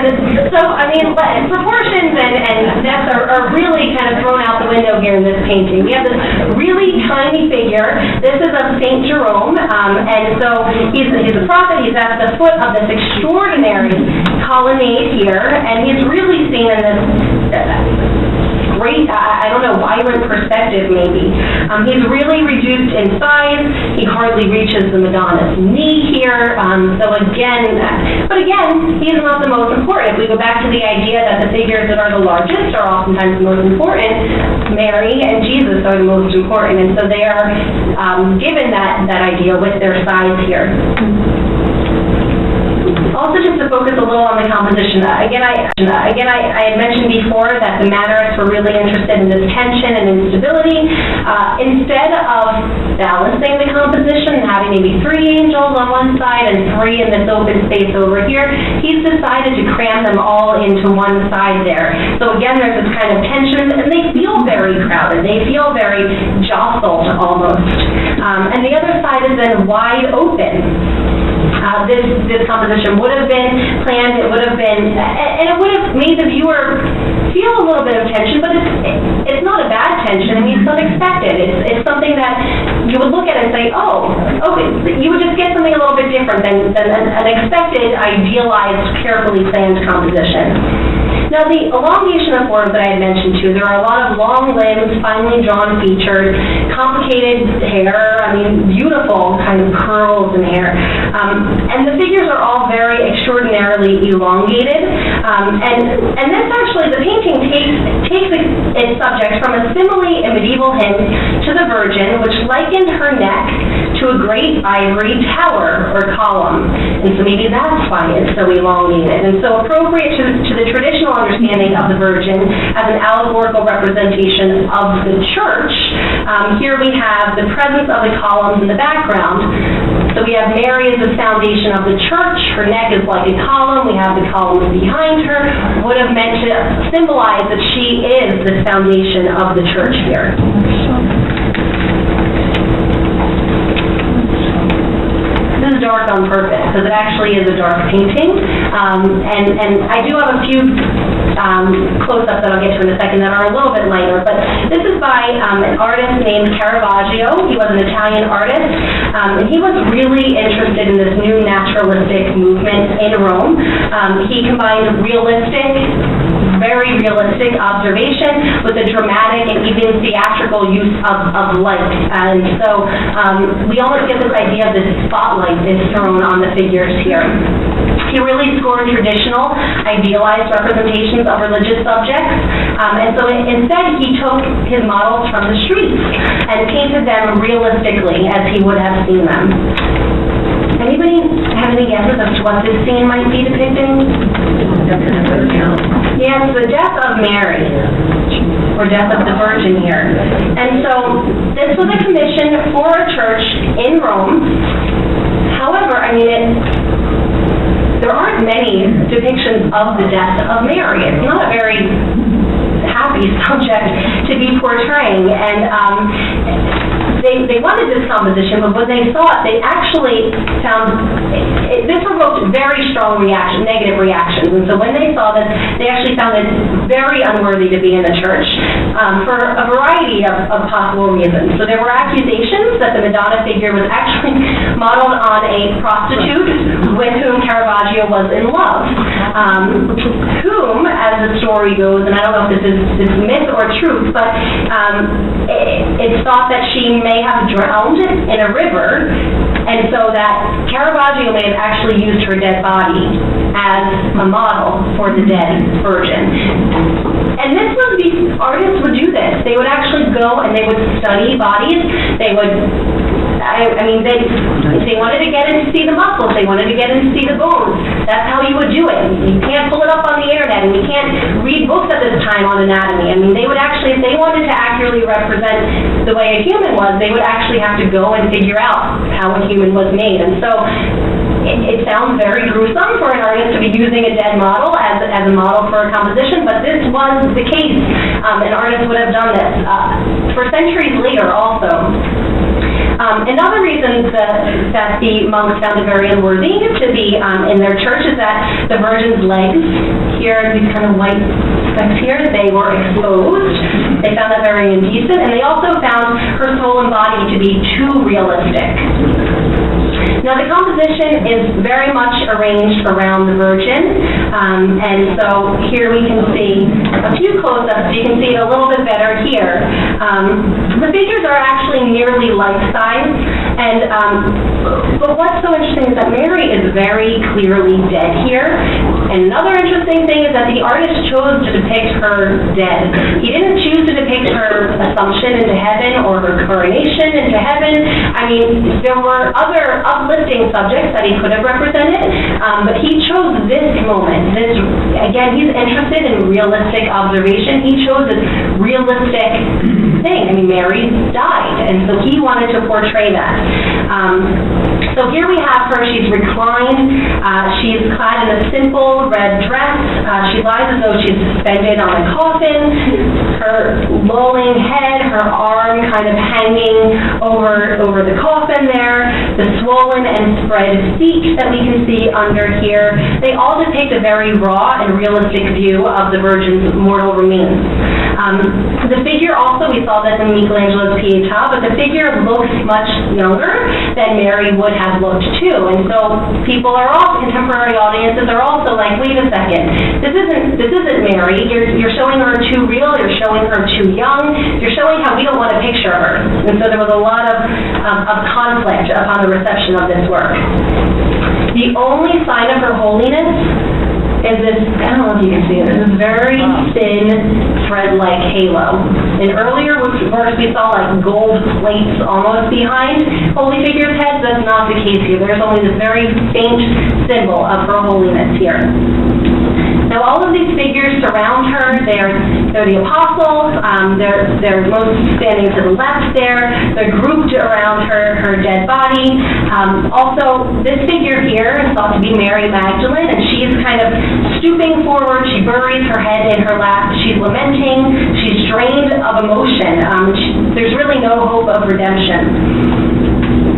So, I mean, proportions and depth are really kind of thrown out the window here in this painting. We have this really tiny figure. This is of St. Jerome, and so he's a prophet. He's at the foot of this extraordinary colonnade here, and he's really seen in this great, I don't know, vibrant perspective maybe. He's really reduced in size. He hardly reaches the Madonna's knee here. But again, he's not the most important. If we go back to the idea that the figures that are the largest are oftentimes the most important, Mary and Jesus are the most important, and so they are given that idea with their size here. Also, just to focus a little on the composition, again, I had mentioned before that the Mannerists were really interested in this tension and instability. Instead of balancing the composition and having maybe 3 angels on one side and 3 in this open space over here, he's decided to cram them all into one side there. So again, there's this kind of tension, and they feel very crowded. They feel very jostled almost. And the other side is then wide open. This composition would have been planned, it would have been, and it would have made the viewer feel a little bit of tension, but it's not a bad tension. I mean, it's unexpected. It's something that you would look at and say, you would just get something a little bit different than an expected, idealized, carefully planned composition. Now, the elongation of forms that I had mentioned too, there are a lot of long limbs, finely drawn features, complicated hair, beautiful kind of curls and hair. And the figures are all very extraordinarily elongated. And this actually, the painting takes its subject from a simile in medieval hymn to the Virgin, which likened her neck to a great ivory tower or column. And so maybe that's why it's so elongated. And so appropriate to the traditional understanding of the Virgin as an allegorical representation of the church. Here we have the presence of the columns in the background. So we have Mary as the foundation of the church. Her neck is like a column. We have the columns behind her. Would have meant to symbolize that she is the foundation of the church here. This is dark on purpose, because it actually is a dark painting. And I do have a few close-ups that I'll get to in a second that are a little bit lighter, but this is by an artist named Caravaggio. He was an Italian artist, and he was really interested in this new naturalistic movement in Rome. He combined very realistic observation with a dramatic and even theatrical use of light. And so we almost get this idea of this spotlight is thrown on the figures here. He really scored traditional, idealized representations of religious subjects, and so instead he took his models from the streets and painted them realistically as he would have seen them. Anybody have any guesses as to what this scene might be depicting? Yes, the death of Mary, or death of the Virgin here. And so this was a commission for a church in Rome. However, there aren't many depictions of the death of Mary. It's not a very happy subject to be portraying, and they wanted this composition, but when they saw it, they actually found this provoked very strong negative reactions. And so when they saw this, they actually found it very unworthy to be in the church for a variety of possible reasons. So there were accusations that the Madonna figure was actually modeled on a prostitute with whom Caravaggio was in love, whom, as the story goes, and I don't know if this is myth or truth, but it's thought that she may have drowned in a river, and so that Caravaggio may have actually used her dead body as a model for the dead Virgin. And artists would do this. They would actually go and they would study bodies. They would, they wanted to get in to see the muscles. They wanted to get in to see the bones. That's how you would do it. You can't pull it up on the internet, and you can't read books at this time on anatomy. They would actually, if they wanted to accurately represent the way a human was, they would actually have to go and figure out how a human was made. And so it sounds very gruesome for an artist to be using a dead model as a model for a composition, but this was the case. An artist would have done this for centuries later also. Another reason that the monks found it very unworthy to be in their church is that the Virgin's legs, here, these kind of white specks here, they were exposed. They found that very indecent, and they also found her soul and body to be too realistic. Now, the composition is very much arranged around the Virgin, and so here we can see a few close-ups. You can see it a little bit better here. The figures are actually nearly life-size, but what's so interesting is that Mary is very clearly dead here. And another interesting thing is that the artist chose to depict her dead. He didn't choose to depict her assumption into heaven or her coronation into heaven. I mean, there were other uplifting subjects that he could have represented, but he chose this moment. Again, he's interested in realistic observation. He chose this realistic thing. I mean, Mary died, and so he wanted to portray that. So here we have her. She's reclined. She's clad in a simple red dress. She lies as though she's suspended on a coffin. Her lolling head, her arm kind of hanging over the coffin there. The swollen and spread feet that we can see under here. They all depict a very raw and realistic view of the Virgin's mortal remains. The figure also, we saw that in Michelangelo's Pietà, but the figure looks much younger than Mary would have looked too. And so contemporary audiences are also like, wait a second, this isn't Mary. You're showing her too real. You're showing her too young. You're showing how we don't want to picture her. And so there was a lot of conflict upon the reception of this work. The only sign of her holiness is this, I don't know if you can see it, this very thin thread-like halo. In earlier works we saw like gold plates almost behind holy figures' heads. That's not the case here. There's only this very faint symbol of her holiness here. Now all of these figures surround her. They're the apostles. They're most standing to the left there. They're grouped around her dead body. Also, this figure here is thought to be Mary Magdalene, and she's kind of stooping forward. She buries her head in her lap. She's lamenting. She's drained of emotion. There's really no hope of redemption.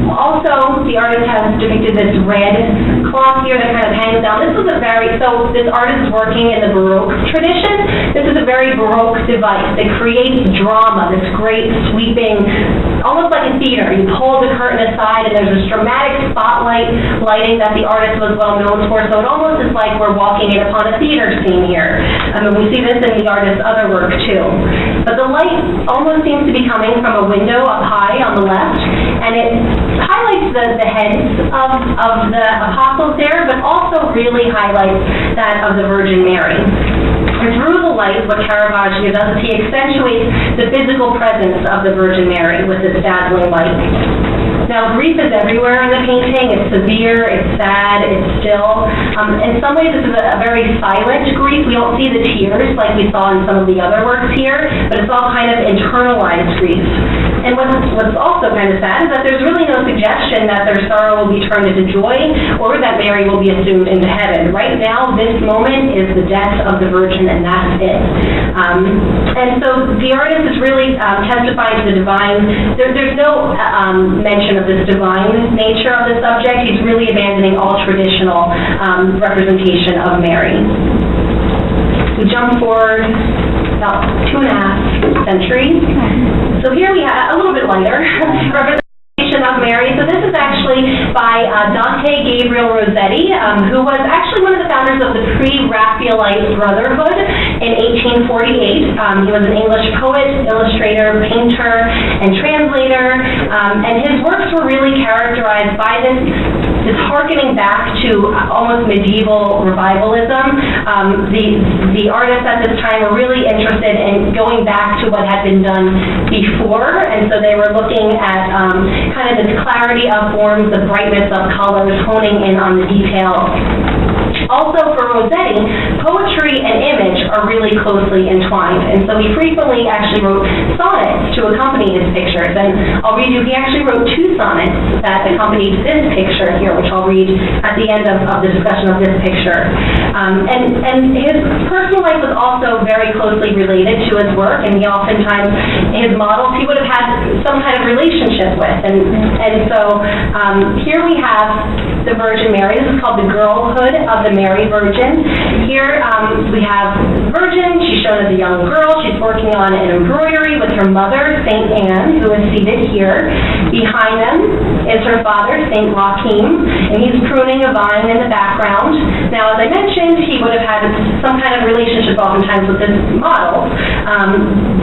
Also, the artist has depicted this red cloth here that kind of hangs down. This artist is working in the Baroque tradition. This is a very Baroque device that creates drama, this great sweeping, almost like a theater. You pull the curtain aside and there's this dramatic spotlight lighting that the artist was well known for, so it almost is like we're walking in upon a theater scene here. We see this in the artist's other work too. But the light almost seems to be coming from a window up high on the left, and it highlights the heads of the apostles there, but also really highlights that of the Virgin Mary. And through the light, what Caravaggio does is he accentuates the physical presence of the Virgin Mary with this dazzling light. Now, grief is everywhere in the painting. It's severe, it's sad, it's still. In some ways, this is a very silent grief. We don't see the tears like we saw in some of the other works here, but it's all kind of internalized grief. And what's also kind of sad is that there's really no suggestion that their sorrow will be turned into joy or that Mary will be assumed into heaven. Right now, this moment is the death of the Virgin, and that's it. And so the artist is really testifying to the divine. There's no mention of this divine nature of the subject. He's really abandoning all traditional representation of Mary. We jump forward about 2.5 centuries. So here we have a little bit lighter representation of Mary. So this is actually by Dante Gabriel Rossetti, who was actually one of the founders of the Pre-Raphaelite Brotherhood in 1848. He was an English poet, illustrator, painter, and translator, and his works were really characterized by this harkening back to almost medieval revivalism. The artists at this time were really interested in going back to what had been done before, and so they were looking at kind of this clarity of forms, the brightness of colors, honing in on the details. Also, for Rossetti, poetry and image are really closely entwined, and so he frequently actually wrote sonnets to accompany his pictures. And I'll read you, he actually wrote 2 sonnets that accompanied this picture here, which I'll read at the end of the discussion of this picture. And his personal life was also very closely related to his work, and he oftentimes, his models, he would have had some kind of relationship with. And so here we have the Virgin Mary. This is called the Girlhood of the Mary Virgin. Here we have Virgin. She's shown as a young girl. She's working on an embroidery with her mother, St. Anne, who is seated here. Behind them is her father, St. Joachim, and he's pruning a vine in the background. Now, as I mentioned, he would have had some kind of relationship oftentimes with this model.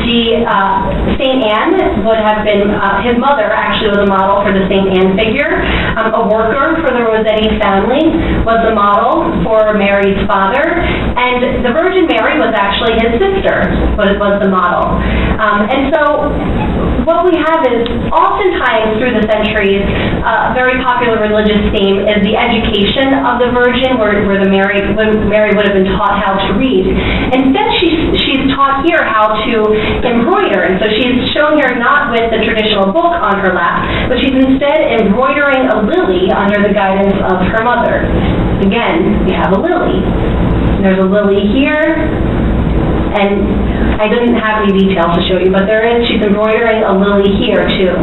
St. Anne would have been, his mother actually was a model for the St. Anne figure. A worker for the Rossetti family was the model for Mary's father, and the Virgin Mary was actually his sister, was the model. And so what we have is oftentimes through the centuries, a very popular religious theme is the education of the Virgin, where Mary would have been taught how to read. Instead, she's taught here how to embroider, and so she's shown here not with the traditional book on her lap, but she's instead embroidering a lily under the guidance of her mother. Again, we have a lily. There's a lily here, and I didn't have any details to show you, but she's embroidering a lily here too.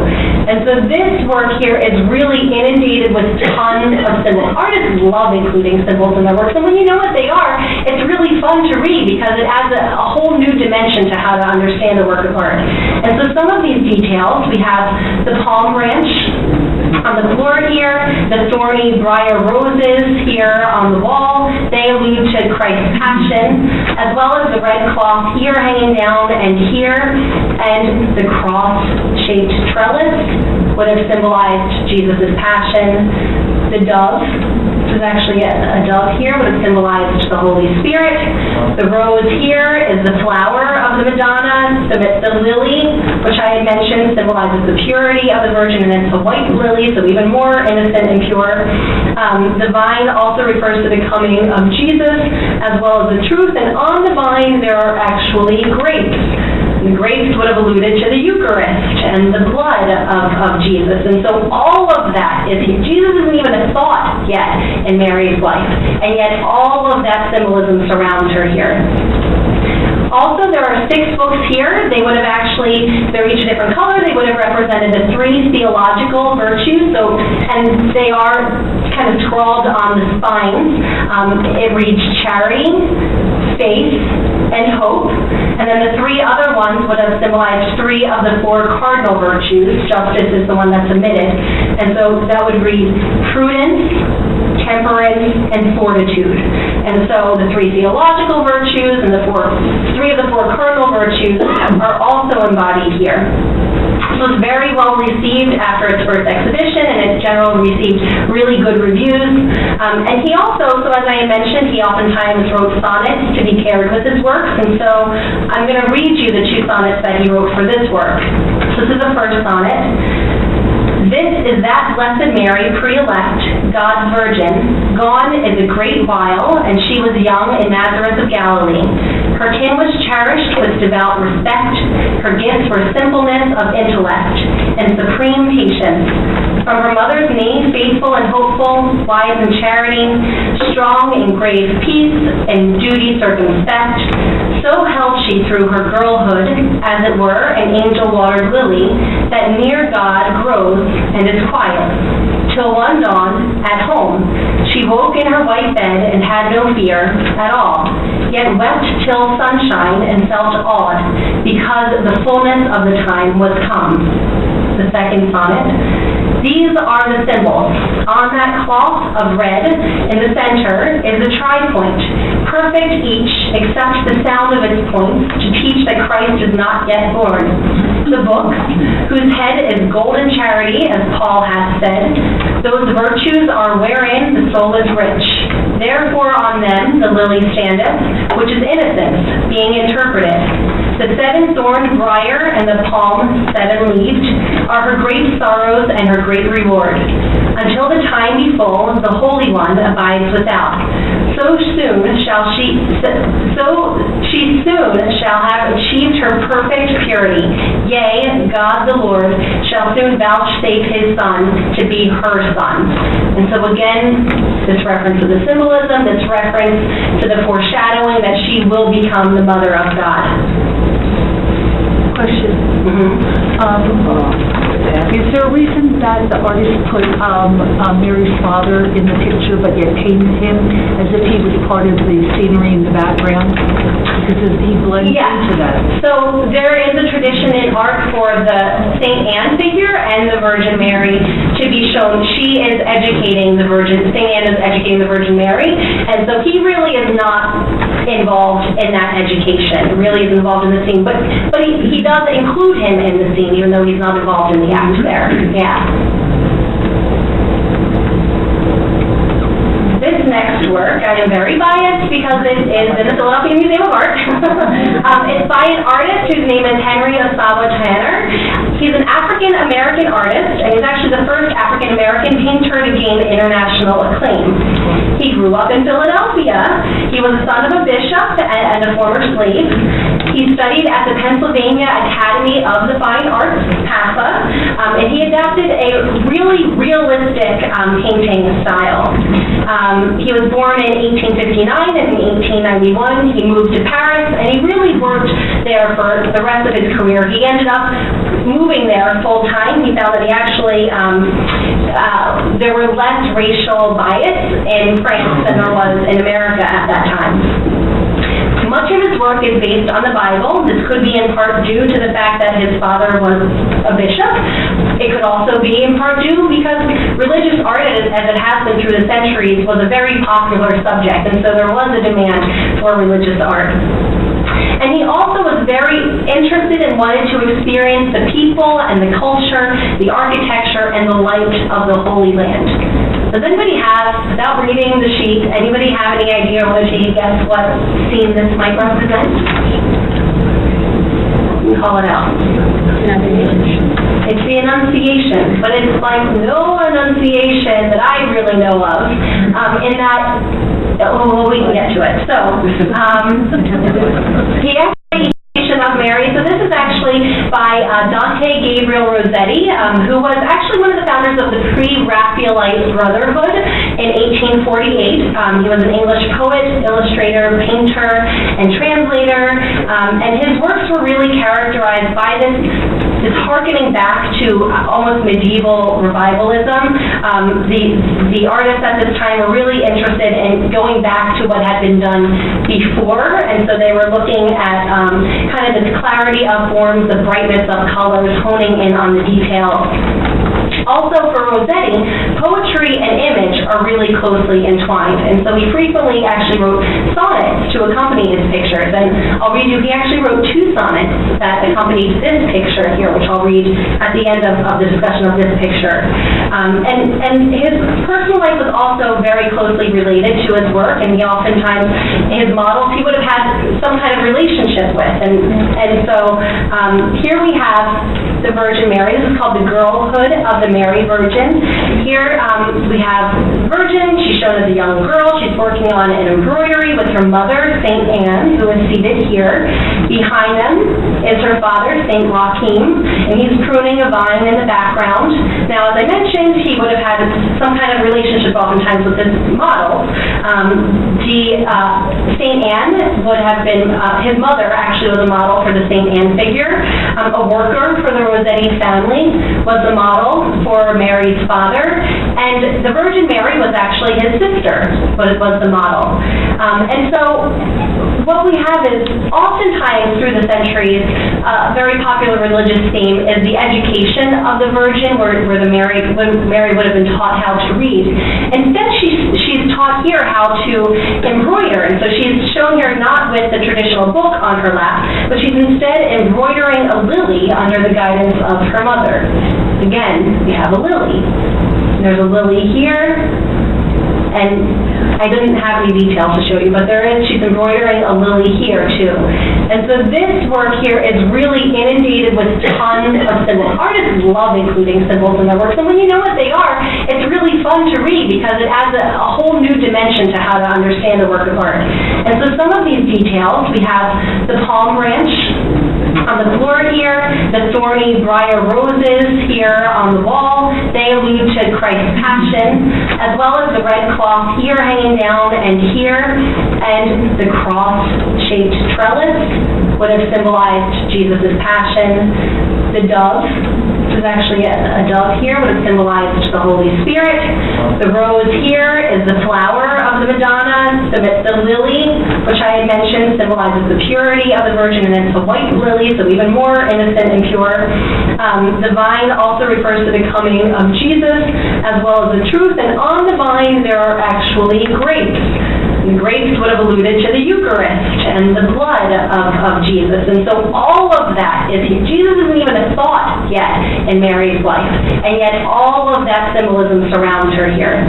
And so this work here is really inundated with tons of symbols. Artists love including symbols in their works, and when you know what they are, it's really fun to read because it adds a whole new dimension to how to understand a work of art. And so some of these details, we have the palm branch on the floor here, the thorny briar roses here on the wall. They allude to Christ's passion, as well as the red cloth here hanging down and here, and the cross-shaped trellis would have symbolized Jesus' passion. The dove, which is actually a dove here, would have symbolized the Holy Spirit. The rose here is the flower of the Madonna. The lily, which I had mentioned, symbolizes the purity of the Virgin, and it's a white lily, so even more innocent and pure. The vine also refers to the coming of Jesus, as well as the truth, and on the vine there are actually grapes. The grapes would have alluded to the Eucharist and the blood of Jesus. And so all of that is, Jesus isn't even a thought yet in Mary's life, and yet all of that symbolism surrounds her here. Also, there are 6 books here. They would have they're each a different color. They would have represented the 3 theological virtues, and they are kind of scrawled on the spines. It reads charity, faith, and hope. And then the 3 other ones would have symbolized 3 of the 4 cardinal virtues. Justice is the one that's omitted. And so that would read prudence, temperance, and fortitude. And so the 3 theological virtues and 3 of the 4 cardinal virtues are also embodied here. So it's very well received after its first exhibition, and it generally received really good reviews. And he also, so as I mentioned, he oftentimes wrote sonnets to be paired with his works, and so I'm going to read you the 2 sonnets that he wrote for this work. So this is the first sonnet. This is that Blessed Mary, pre-elect, God's Virgin. Gone is a great while, and she was young in Nazareth of Galilee. Her kin was cherished with devout respect. Her gifts were simpleness of intellect and supreme patience. From her mother's name, faithful and hopeful, wise in charity, strong in grave peace, and duty circumspect, so held she through her girlhood, as it were, an angel-watered lily, that near God grows and is quiet. Till one dawn, at home, she woke in her white bed and had no fear at all, yet wept till sunshine and felt awed, because the fullness of the time was come. The second sonnet. These are the symbols. On that cloth of red in the center is a tripoint, perfect each except the sound of its points, to teach that Christ is not yet born. The book, whose head is golden charity, as Paul hath said, those virtues are wherein the soul is rich. Therefore on them the lily standeth, which is innocence, being interpreted. The 7-thorned briar and the palm 7-leaved are her great sorrows and her great reward. Until the time be full, the Holy One abides without. So she soon shall have achieved her perfect purity. Yea, God the Lord shall soon vouchsafe his Son to be her Son. And so again, this reference to the symbolism, this reference to the foreshadowing that she will become the Mother of God. Question. You Is there a reason that the artist put Mary's father in the picture, but yet painted him as if he was part of the scenery in the background? Because he blends into that. So there is a tradition in art for the St. Anne figure and the Virgin Mary to be shown. She is educating the Virgin, St. Anne is educating the Virgin Mary, and so he really is not involved in that education, really is involved in the scene, but he does include him in the scene, even though he's not involved in the act there. Yeah. This next work, I am very biased because it is in the Philadelphia Museum of Art. It's by an artist whose name is Henry Ossawa Tanner. He's an African-American artist, and he's actually the first African-American painter to gain international acclaim. He grew up in Philadelphia. He was the son of a bishop and a former slave. He studied at the Pennsylvania Academy of the Fine Arts, PAFA, and he adapted a really realistic painting style. He was born in 1859, and in 1891 he moved to Paris, and he really worked there for the rest of his career. He ended up moving there full-time. He found that he actually, there were less racial bias in France than there was in America at that time. Much of his work is based on the Bible. This could be in part due to the fact that his father was a bishop. It could also be in part due because religious art, as it has been through the centuries, was a very popular subject, and so there was a demand for religious art. And he also was very interested and wanted to experience the people and the culture, the architecture, and the light of the Holy Land. Does anybody have, without reading the sheet, anybody have any idea or can you guess what scene this might represent? Call it out. It's the Annunciation, but it's like no Annunciation that I really know of, in that, well, we can get to it. So, the Annunciation of Mary, so this is actually by Dante Gabriel Rossetti, who was actually one of the founders of the Pre-Raphaelite Brotherhood in 1848. He was an English poet, illustrator, painter, and translator, and his works were really characterized by this harkening back to almost medieval revivalism. The artists at this time were really interested in going back to what had been done before, and so they were looking at kind of this clarity of forms, the brightness of colors, honing in on the details. Also, for Rossetti, poetry and image are really closely entwined, and so he frequently actually wrote sonnets to accompany his pictures. And I'll read you, he actually wrote 2 sonnets that accompanied this picture here, which I'll read at the end of the discussion of this picture. And his personal life was also very closely related to his work, and he oftentimes, his models, he would have had some kind of relationship with. And so here we have the Virgin Mary. This is called the Girlhood of the Mary Virgin. Here we have Virgin. She's shown as a young girl. She's working on an embroidery with her mother, St. Anne, who is seated here. Behind them is her father, St. Joachim, and he's pruning a vine in the background. Now, as I mentioned, he would have had some kind of relationship oftentimes with this model. St. Anne would have been, his mother actually was a model for the St. Anne figure. A worker for the Rossetti family was the model for Mary's father, and the Virgin Mary was actually his sister, but it was the model. And so what we have is, oftentimes through the centuries, a very popular religious theme is the education of the Virgin, where Mary would have been taught how to read. Instead, she's taught here how to embroider, and so she's shown here not with the traditional book on her lap, but she's instead embroidering a lily under the guidance of her mother. Again, we have a lily. There's a lily here, and I didn't have any details to show you, but she's embroidering a lily here too. And so this work here is really inundated with tons of symbols. Artists love including symbols in their works, and when you know what they are, it's really fun to read because it adds a whole new dimension to how to understand a work of art. And so some of these details, we have the palm branch on the floor here, the thorny briar roses here on the wall. They allude to Christ's Passion, as well as the red cloth here hanging down and here, and the cross-shaped trellis would have symbolized Jesus' Passion. The dove There's actually a dove here, would have symbolized the Holy Spirit. The rose here is the flower of the Madonna. The lily, which I had mentioned, symbolizes the purity of the Virgin, and it's a white lily, so even more innocent and pure. The vine also refers to the coming of Jesus, as well as the truth, and on the vine there are actually grapes. The grapes would have alluded to the Eucharist and the blood of Jesus. And so all of that is here. Jesus isn't even a thought yet in Mary's life, and yet all of that symbolism surrounds her here.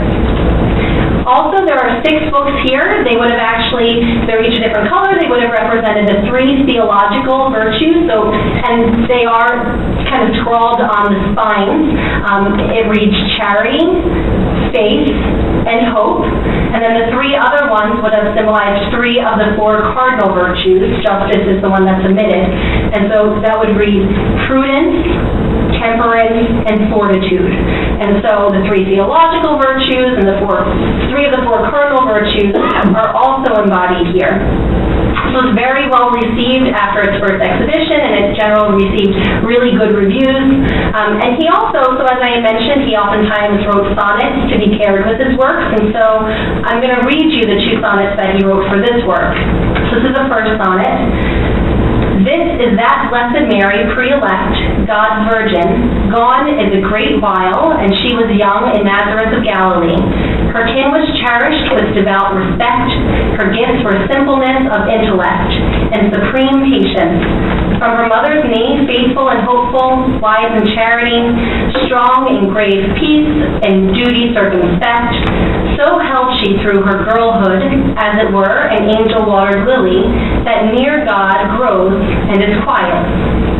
Also, there are 6 books here. They would have they're each a different color. They would have represented the 3 theological virtues, and they are kind of scrawled on the spines. It reads charity, faith, and hope. And then the 3 other ones would have symbolized 3 of the 4 cardinal virtues. Justice is the one that's omitted. And so that would read prudence, temperance, and fortitude. And so the 3 theological virtues and the 3 of the 4 cardinal virtues are also embodied here. So it's very well received after its first exhibition, and it generally received really good reviews. And he also, so as I mentioned, he oftentimes wrote sonnets to be paired with his works, and so I'm going to read you the 2 sonnets that he wrote for this work. So this is the first sonnet. This is that Blessed Mary, pre-elect, God's Virgin. Gone is a great while, and she was young in Nazareth of Galilee. Her kin was cherished with devout respect. Her gifts were simpleness of intellect and supreme patience. From her mother's knee, faithful and hopeful, wise in charity, strong in grave peace, and duty circumspect, so held she through her girlhood, as it were, an angel-watered lily, that near God grows and is quiet.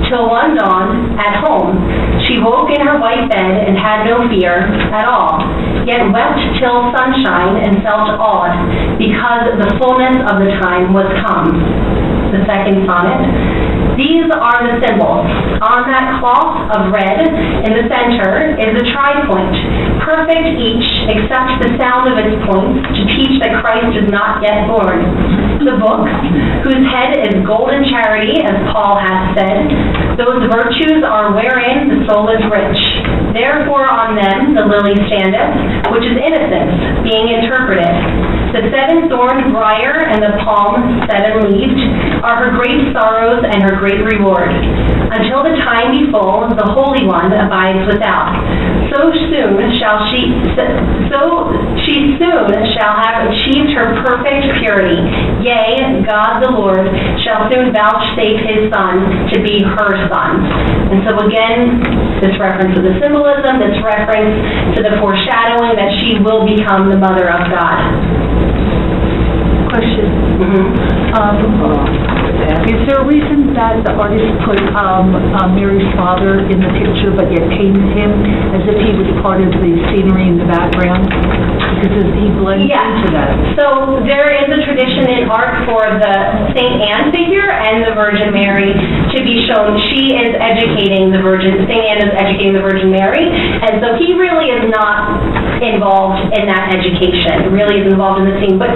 Till one dawn, at home, she woke in her white bed and had no fear at all, yet wept till sunshine and felt awed, because the fullness of the time was come. The second sonnet. These are the symbols. On that cloth of red in the center is a tripoint, perfect each except the sound of its points, to teach that Christ is not yet born. The book, whose head is golden charity, as Paul hath said, those virtues are wherein the soul is rich. Therefore on them the lily standeth, which is innocence, being interpreted. The 7-thorned briar and the palm 7-leaved are her great sorrows and her great reward. Until the time be full, the Holy One abides without. So she soon shall have achieved her perfect purity. Yea, God the Lord shall soon vouchsafe his Son to be her Son. And so again, this reference to the symbolism, this reference to the foreshadowing that she will become the Mother of God. Question. Is there a reason that the artist put Mary's father in the picture but yet painted him as if he was part of the scenery in the background? Because he blends into that. So there is a tradition in art for the St. Anne figure and the Virgin Mary to be shown. She is educating the Virgin, St. Anne is educating the Virgin Mary, and so he really is not involved in that education, really is involved in the scene, but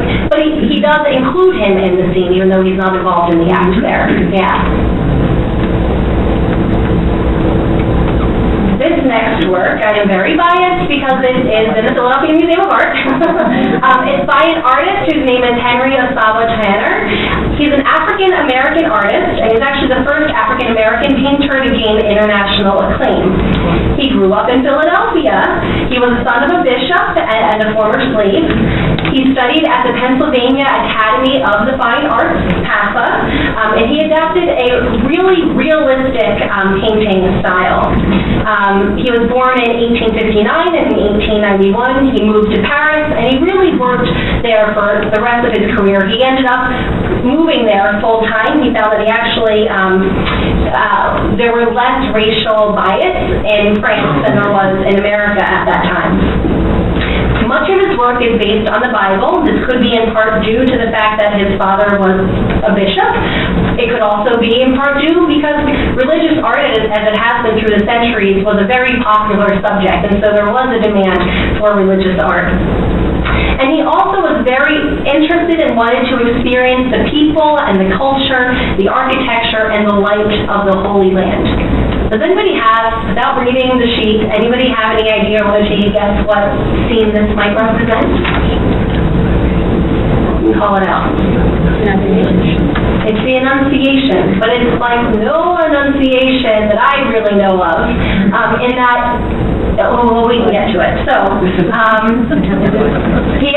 he does include him in the scene, even though he's not involved in the act there. Yeah. This next work, I am very biased because it is in the Philadelphia Museum of Art. It's by an artist whose name is Henry Ossawa Tanner. He's an African-American artist, and he's actually the first African-American painter to gain international acclaim. He grew up in Philadelphia. He was the son of a bishop and a former slave. He studied at the Pennsylvania Academy of the Fine Arts, PAFA, and he adapted a really realistic painting style. He was born in 1859, and in 1891 he moved to Paris, and he really worked there for the rest of his career. He ended up moving there full-time. He found that he actually, there were less racial bias in France than there was in America at that time. Much of his work is based on the Bible. This could be in part due to the fact that his father was a bishop. It could also be in part due because religious art, as it has been through the centuries, was a very popular subject, and so there was a demand for religious art. And he also was very interested and wanted to experience the people and the culture, the architecture, and the light of the Holy Land. Does anybody have, without reading the sheet, anybody have any idea or want to guess what scene this might represent? Call it out. It's the Annunciation, but it's like no Annunciation that I really know of, in that, well, we can get to it. So, he